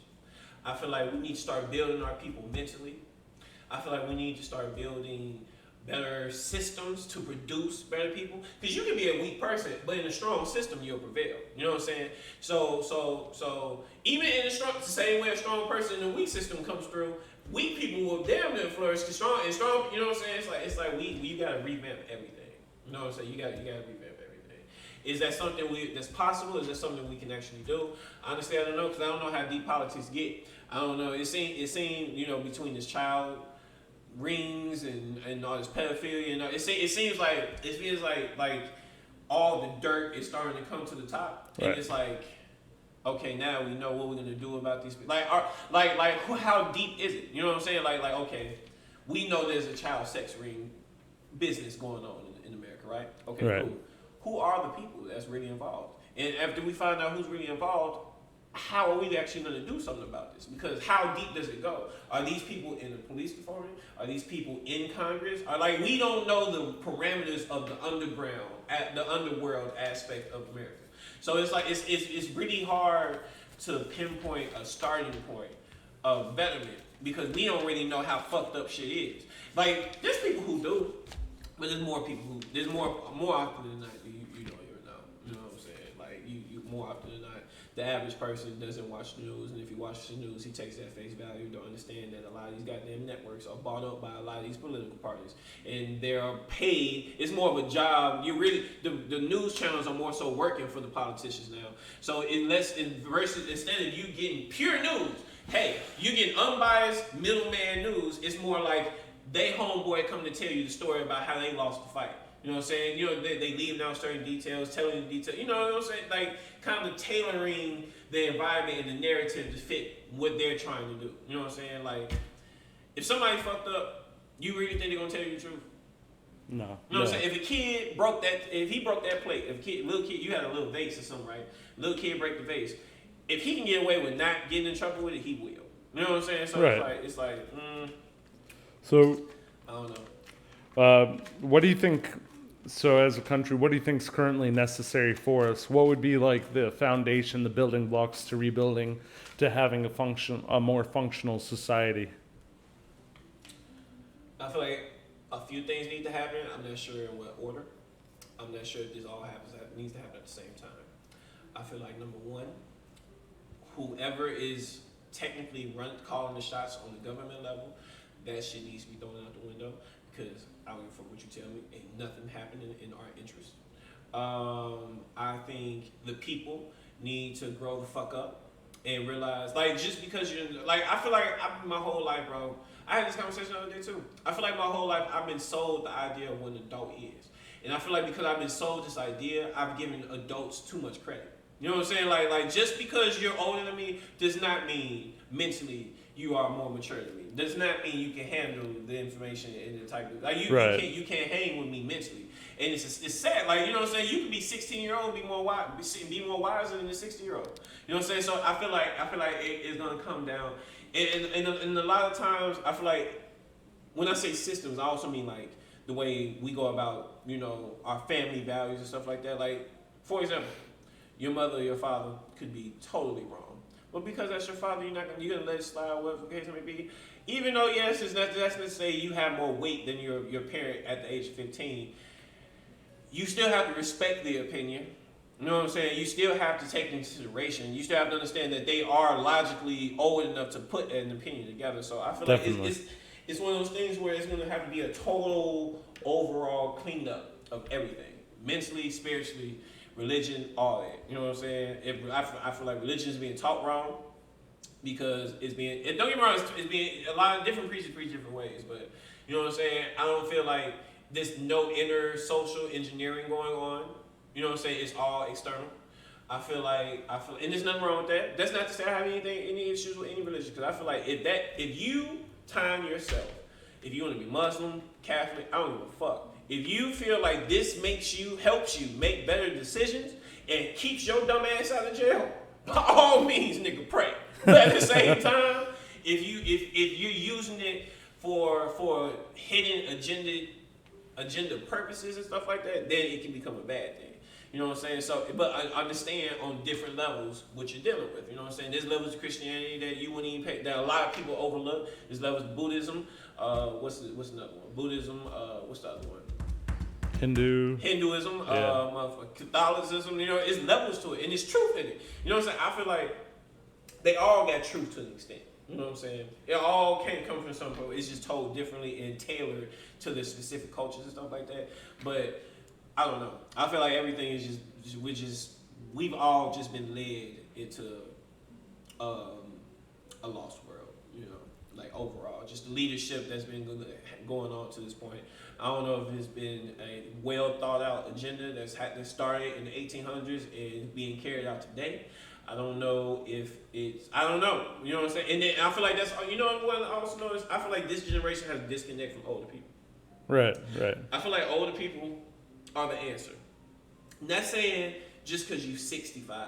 I feel like we need to start building our people mentally. I feel like we need to start building better systems to produce better people. Because you can be a weak person, but in a strong system, you'll prevail. You know what I'm saying? So even in the same way a strong person in a weak system comes through, weak people will damn near flourish. Because strong, you know what I'm saying? It's like we gotta revamp everything. You know what I'm saying? You gotta revamp everything. Is that something that's possible? Is that something we can actually do? Honestly, I don't know, because I don't know how deep politics get. I don't know. It seemed between this child rings and all this pedophilia, it feels like all the dirt is starting to come to the top, and it's like, okay, now we know what we're gonna do about these people. How deep is it? You know what I'm saying? Like okay, we know there's a child sex ring business going on in America, right? Okay, cool. Who are the people that's really involved? And after we find out who's really involved, how are we actually going to do something about this? Because how deep does it go? Are these people in the police department? Are these people in Congress? Are like we don't know the parameters of the underground, at the underworld aspect of America. So it's like it's really hard to pinpoint a starting point of betterment because we don't really know how fucked up shit is. Like there's people who do, but there's more people who there's more often than not. You don't even know. You know what I'm saying? Like you more often than not. The average person doesn't watch the news, and if he watches the news, he takes that face value. Don't understand that a lot of these goddamn networks are bought up by a lot of these political parties, and they're paid. It's more of a job. You really the news channels are more so working for the politicians now. So versus instead of you getting pure news, hey, you get unbiased middleman news. It's more like they homeboy come to tell you the story about how they lost the fight. You know what I'm saying? You know, they leave out certain details, telling you the details. You know what I'm saying? Like, kind of tailoring the environment and the narrative to fit what they're trying to do. You know what I'm saying? Like, if somebody fucked up, you really think they're going to tell you the truth? No. You know what I'm saying? If a kid broke that, if he broke that plate, little kid, you had a little vase or something, right? Little kid break the vase. If he can get away with not getting in trouble with it, he will. You know what I'm saying? So right. it's like, So, I don't know. What do you think? So, as a country, what do you think is currently necessary for us? What would be like the foundation, the building blocks to rebuilding, to having a more functional society? I feel like a few things need to happen. I'm not sure in what order. I'm not sure if this all needs to happen at the same time. I feel like number one, whoever is technically calling the shots on the government level, that shit needs to be thrown out the window because I don't give a fuck what you tell me. Ain't nothing happening in our interest. I think the people need to grow the fuck up and realize, like, just because you're, like, I feel like my whole life, bro, I had this conversation the other day too. I feel like my whole life I've been sold the idea of what an adult is. And I feel like because I've been sold this idea, I've given adults too much credit. You know what I'm saying? Like just because you're older than me does not mean mentally you are more mature than me. Does not mean you can handle the information and the type of you can't hang with me mentally. And it's sad. Like, you know what I'm saying? You can be 16-year-old, be more wiser than the 60-year-old. You know what I'm saying? So I feel like it's gonna come down. And a lot of times I feel like when I say systems, I also mean like the way we go about, you know, our family values and stuff like that. Like, for example, your mother or your father could be totally wrong. But because that's your father, you're gonna let it slide, whatever the case may be. Even though yes, that's not to say you have more weight than your parent at the age of 15. You still have to respect their opinion. You know what I'm saying? You still have to take into consideration. You still have to understand that they are logically old enough to put an opinion together. So I feel Definitely. like it's one of those things where it's gonna have to be a total overall cleanup of everything, mentally, spiritually, religion, all that. You know what I'm saying? I feel like religion is being taught wrong because don't get me wrong, it's being a lot of different preachers preach different ways, but you know what I'm saying? I don't feel like there's no inner social engineering going on. You know what I'm saying? It's all external. I feel, and there's nothing wrong with that. That's not to say I have any issues with any religion, because I feel like if you time yourself, if you want to be Muslim, Catholic, I don't give a fuck. If you feel like this helps you make better decisions and keeps your dumb ass out of jail, by all means, nigga, pray. But at the same time, if you're using it for hidden agenda purposes and stuff like that, then it can become a bad thing. You know what I'm saying? So, but I understand on different levels what you're dealing with. You know what I'm saying? There's levels of Christianity that you wouldn't even pay, that a lot of people overlook. There's levels of Buddhism. What's another one? Buddhism. What's the other one? Hinduism. Catholicism. You know, it's levels to it, and there's truth in it. You know what I'm saying? I feel like they all got truth to an extent. You know what I'm saying? It all can't come from some point. It's just told differently and tailored to the specific cultures and stuff like that. But I don't know. I feel like everything is we've all just been led into a lost world, you know, like overall. Just the leadership that's been going on to this point. I don't know if it's been a well thought out agenda that started in the 1800s and being carried out today. I don't know if I don't know. You know what I'm saying? And then I feel like you know what I also notice? I feel like this generation has a disconnect from older people. Right. I feel like older people are the answer. Not saying just because you're 65,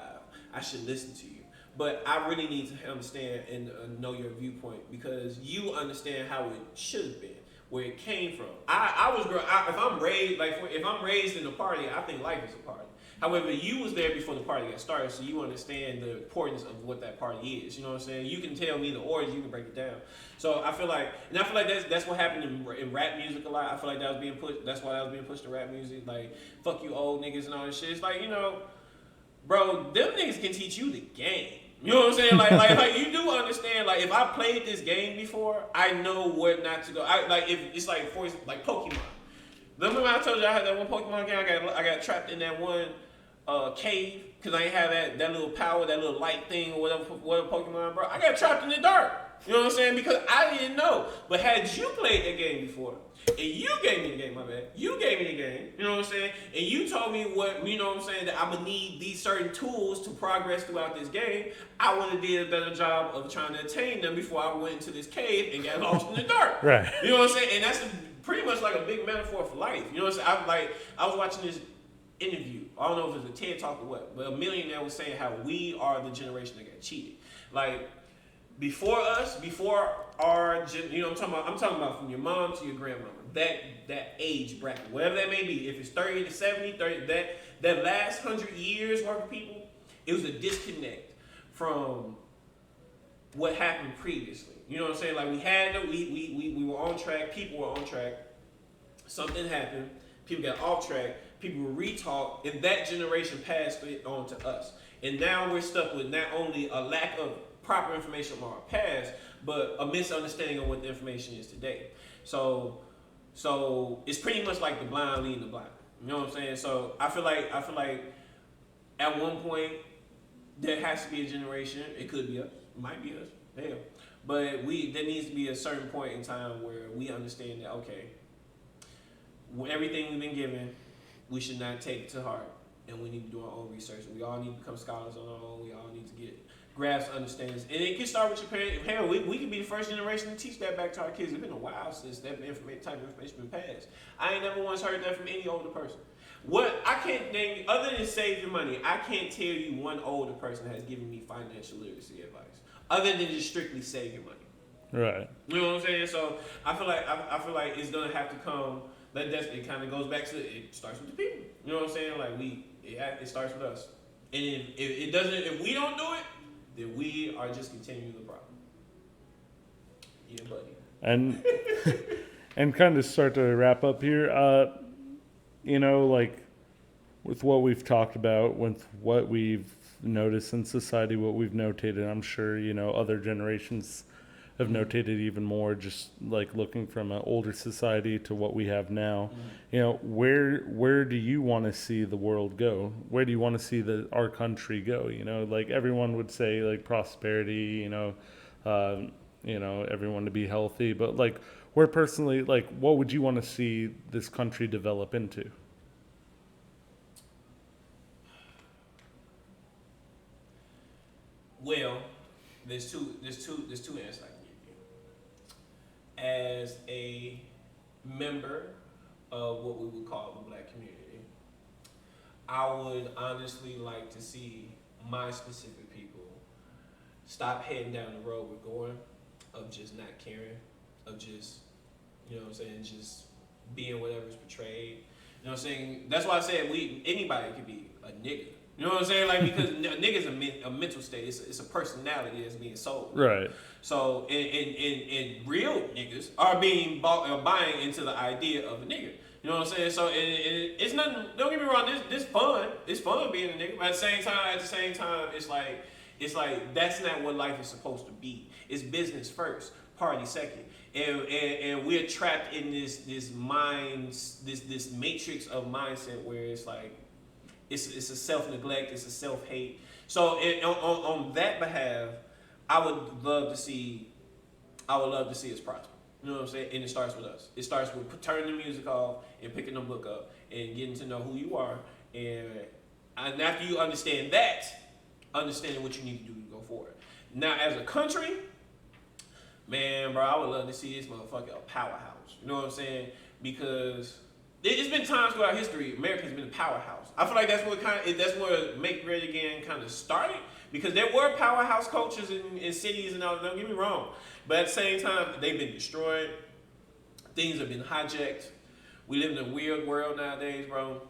I should listen to you. But I really need to understand and know your viewpoint because you understand how it should have been, where it came from. If I'm raised if I'm raised in a party, I think life is a party. However, you was there before the party got started, so you understand the importance of what that party is. You know what I'm saying? You can tell me the origin, you can break it down. So I feel like that's what happened in rap music a lot. I feel like that was being pushed. That's why that was being pushed to rap music. Like fuck you old niggas and all this shit. It's like bro, them niggas can teach you the game. You know what I'm saying? Like you do understand. Like if I played this game before, I know where not to go. If it's like Pokemon. Remember when I told you I had that one Pokemon game? I got trapped in that one cave because I ain't have that little power, that little light thing or whatever Pokemon, bro. I got trapped in the dark. You know what I'm saying? Because I didn't know. But had you played that game before, and you gave me the game, my bad. You gave me the game, you know what I'm saying? And you told me you know what I'm saying, that I'm gonna need these certain tools to progress throughout this game. I would have did a better job of trying to attain them before I went into this cave and got lost in the dark. Right. You know what I'm saying? And that's pretty much like a big metaphor for life. You know what I'm saying? I was watching this interview. I don't know if it was a TED Talk or what, but a millionaire was saying how we are the generation that got cheated. Like, before our, you know what I'm talking about from your mom to your grandmama, that age bracket, whatever that may be, if it's 30 to 70, that last 100 years worth of people, it was a disconnect from what happened previously. You know what I'm saying? Like we were on track, people were on track, something happened, people got off track, people were re-taught, and that generation passed it on to us. And now we're stuck with not only a lack of proper information from our past, but a misunderstanding of what the information is today. So it's pretty much like the blind leading the blind. You know what I'm saying? So I feel like at one point there has to be a generation. It could be us. It might be us. Hell. But there needs to be a certain point in time where we understand that, okay, everything we've been given, we should not take it to heart, and we need to do our own research. We all need to become scholars on our own. We all need to grasp understandings. And it can start with your parents. Hell, we could be the first generation to teach that back to our kids. It's been a while since that type of information been passed. I ain't never once heard that from any older person. What I can't name, other than save your money, I can't tell you one older person has given me financial literacy advice, other than just strictly save your money. Right. You know what I'm saying? So I feel like it's gonna have to come. It kind of goes back to it starts with the people. You know what I'm saying? Like it starts with us. And if we don't do it, then we are just continuing the problem. Yeah, buddy. And kind of start to wrap up here. You know, like with what we've talked about, with what we've noticed in society, what we've notated, I'm sure, you know, other generations have notated even more, just like looking from an older society to what we have now. Mm-hmm. You know, where do you want to see the world go? Where do you want to see our country go? You know, like everyone would say like prosperity, you know, everyone to be healthy, but like where personally, like what would you want to see this country develop into? Well, there's two answers I can give you. As a member of what we would call the black community, I would honestly like to see my specific people stop heading down the road we're going, of just not caring, of just, you know what I'm saying, just being whatever's portrayed. You know what I'm saying? That's why I said anybody could be a nigga. You know what I'm saying? Like, because a nigga's a mental state. It's a personality that's being sold. Right. So, and real niggas are buying into the idea of a nigga. You know what I'm saying? So, it's nothing. Don't get me wrong. This fun. It's fun being a nigga. But at the same time, it's like that's not what life is supposed to be. It's business first, party second. And we're trapped in this matrix of mindset where it's like it's a self-neglect, it's a self-hate. So on that behalf, I would love to see us prosper. You know what I'm saying? And it starts with us. It starts with turning the music off and picking the book up and getting to know who you are. And after you understand that, understanding what you need to do to go forward. Now, as a country, man, bro, I would love to see this motherfucker a powerhouse. You know what I'm saying? Because it's been times throughout history, America's been a powerhouse. I feel like that's where Make Great Again kind of started, because there were powerhouse cultures in cities and all. Don't get me wrong, but at the same time, they've been destroyed. Things have been hijacked. We live in a weird world nowadays, bro.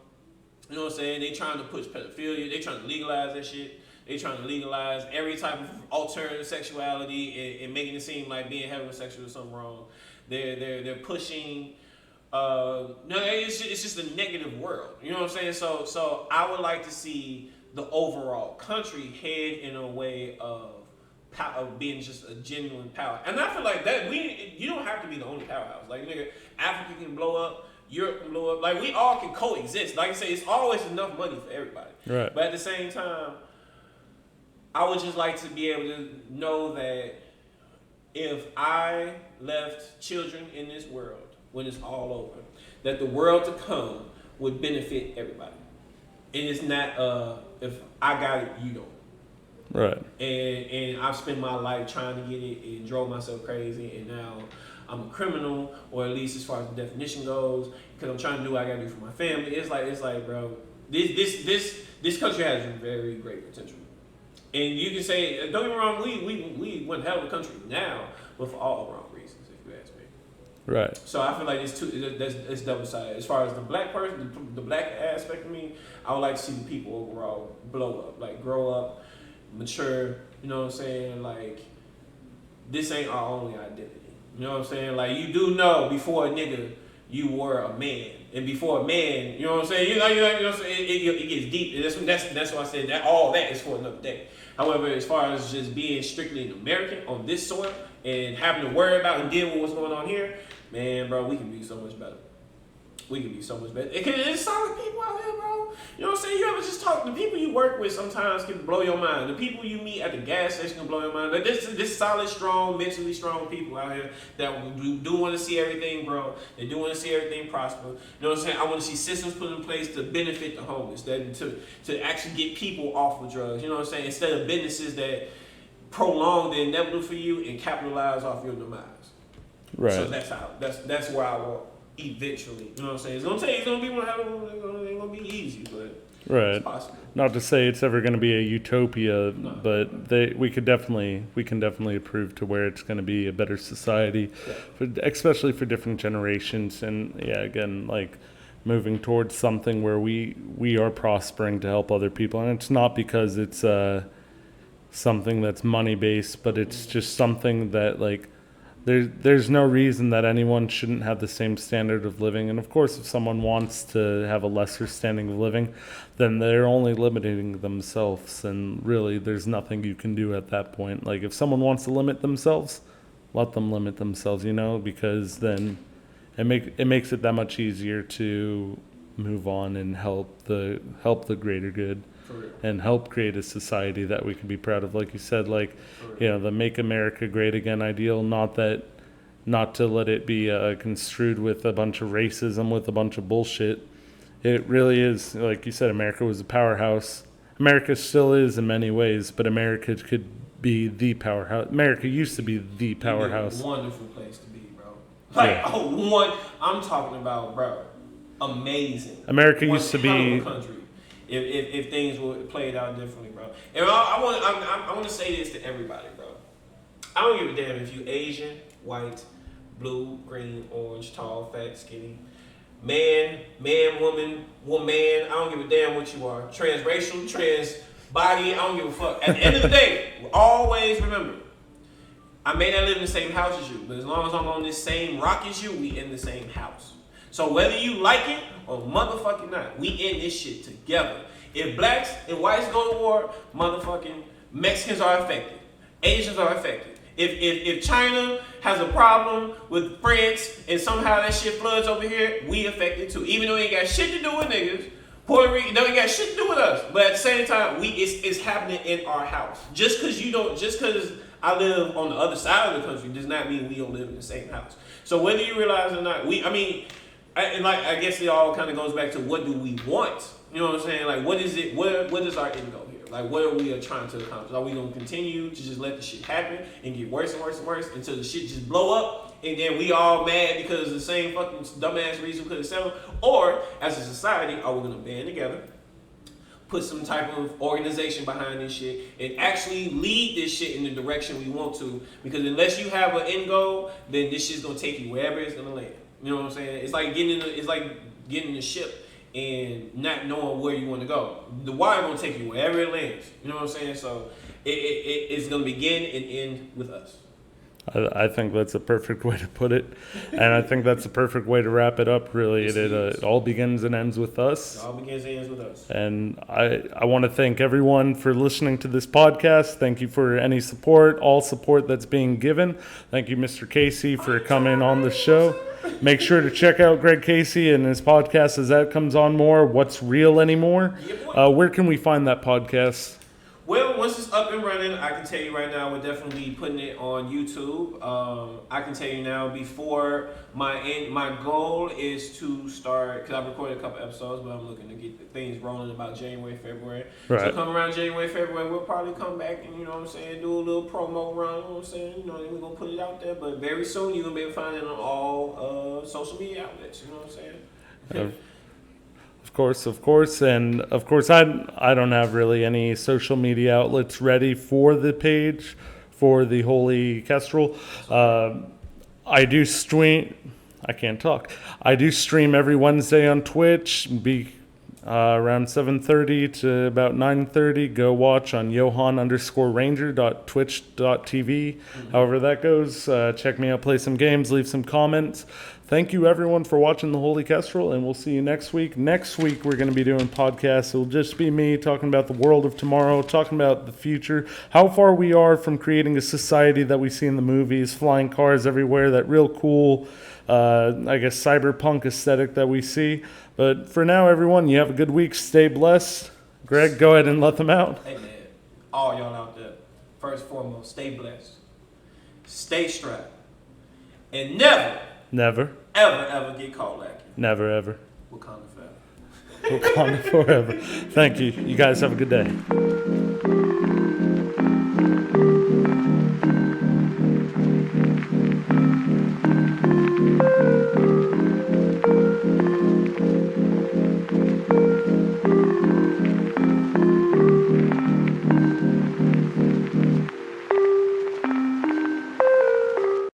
You know what I'm saying? They trying to push pedophilia. They trying to legalize that shit. They trying to legalize every type of alternative sexuality and making it seem like being heterosexual is something wrong. They're pushing. No, it's just a negative world. You know what I'm saying? So I would like to see the overall country head in a way of being just a genuine power. And I feel like that you don't have to be the only powerhouse. Like, nigga, Africa can blow up, Europe can blow up. Like, we all can coexist. Like I say, it's always enough money for everybody. Right. But at the same time, I would just like to be able to know that if I left children in this world when it's all over, that the world to come would benefit everybody. And it's not if I got it, you don't. Right. And I've spent my life trying to get it and drove myself crazy, and now I'm a criminal, or at least as far as the definition goes, because I'm trying to do what I gotta do for my family. It's like, bro, this country has very great potential. And you can say, don't get me wrong, we one hell of a country now, but for all the wrong reasons, if you ask me. Right. So I feel like it's double sided. As far as the black person, the black aspect of me, I would like to see the people overall blow up, like grow up, mature. You know what I'm saying? Like, this ain't our only identity. You know what I'm saying? Like, you do know before a nigga, you were a man, and before a man, you know what I'm saying? You know what I'm saying? It gets deep. And that's why I said that all that is for another day. However, as far as just being strictly an American on this soil and having to worry about and deal with what's going on here, man, bro, we can be so much better. We can be so much better. There's solid people out here, bro. You know what I'm saying? You ever just talk, the people you work with sometimes can blow your mind. The people you meet at the gas station can blow your mind. Like, this solid, strong, mentally strong people out here that do want to see everything grow. They do want to see everything prosper. You know what I'm saying? I want to see systems put in place to benefit the homeless, to actually get people off of drugs. You know what I'm saying? Instead of businesses that prolong the inevitable for you and capitalize off your demise. Right. So that's where I want. Eventually, you know what I'm saying? It's gonna be one hell of a, ain't gonna be easy, but right. It's possible. Not to say it's ever going to be a utopia, No. but we can definitely approve to where it's going to be a better society, especially for different generations. And yeah, again, like moving towards something where we are prospering to help other people, and it's not because it's something that's money based, but it's just something that like. There's no reason that anyone shouldn't have the same standard of living. And of course, if someone wants to have a lesser standing of living, then they're only limiting themselves. And really, there's nothing you can do at that point. Like, if someone wants to limit themselves, let them limit themselves, because then it makes it that much easier to move on and help the greater good. And help create a society that we can be proud of. Like you said, like, the Make America Great Again ideal, not to let it be construed with a bunch of racism, with a bunch of bullshit. It really is, like you said, America was a powerhouse. America still is in many ways, but America could be the powerhouse. America used to be the powerhouse. A wonderful place to be, bro. Like, I'm talking about, bro, amazing. America used to be... country. If things were played out differently, bro. And I want to say this to everybody, bro. I don't give a damn if you Asian, white, blue, green, orange, tall, fat, skinny, man, woman. I don't give a damn what you are. Transracial, trans body. I don't give a fuck. At the end of the day, always remember, I may not live in the same house as you, but as long as I'm on this same rock as you, we in the same house. So whether you like it or motherfucking not, we in this shit together. If blacks and whites go to war, motherfucking Mexicans are affected. Asians are affected. If China has a problem with France and somehow that shit floods over here, we affected too. Even though it ain't got shit to do with niggas, Puerto Rico don't ain't got shit to do with us. But at the same time, it's happening in our house. Just because I live on the other side of the country does not mean we don't live in the same house. So whether you realize it or not, I guess it all kind of goes back to what do we want? You know what I'm saying? Like, what is it? What is our end goal here? Like, what are we trying to accomplish? Are we gonna continue to just let the shit happen and get worse and worse and worse until the shit just blow up and then we all mad because of the same fucking dumbass reason we could have settled? Or as a society, are we gonna band together, put some type of organization behind this shit and actually lead this shit in the direction we want to. Because unless you have an end goal, then this shit's gonna take you wherever it's gonna land. You know what I'm saying? It's like getting in the ship and not knowing where you want to go. The wire gonna take you wherever it lands. You know what I'm saying? So it's gonna begin and end with us. I think that's a perfect way to put it, and I think that's a perfect way to wrap it up. Really, it all begins and ends with us. It all begins and ends with us. And I want to thank everyone for listening to this podcast. Thank you for any support, all support that's being given. Thank you, Mr. Casey, for coming on the show. Make sure to check out Greg Casey and his podcast as that comes on more. What's Real Anymore? Where can we find that podcast? Well, once it's up and running, I can tell you right now, we're definitely putting it on YouTube. I can tell you now, before my goal is to start, because I've recorded a couple episodes, but I'm looking to get the things rolling about January, February. Right. So come around January, February, we'll probably come back and, you know what I'm saying, do a little promo run, you know what I'm saying, you know, then we're going to put it out there. But very soon, you're going to be able to find it on all social media outlets, you know what I'm saying? Of course, and of course, I don't have really any social media outlets ready for the page for the Holy Kestrel. I do stream. I can't talk. I do stream every Wednesday on Twitch. Around 7:30 to about 9:30. Go watch on Johan_Ranger.twitch.tv. However that goes. Check me out. Play some games. Leave some comments. Thank you, everyone, for watching the Holy Kestrel, and we'll see you next week. Next week, we're going to be doing podcasts. It'll just be me talking about the world of tomorrow, talking about the future, how far we are from creating a society that we see in the movies, flying cars everywhere, that real cool, I guess, cyberpunk aesthetic that we see. But for now, everyone, you have a good week. Stay blessed. Greg, go ahead and let them out. Hey, man, all y'all out there, first and foremost, stay blessed, stay strapped, and never, ever get caught lacking. Never, ever. Wakanda forever. Wakanda forever. Thank you. You guys have a good day.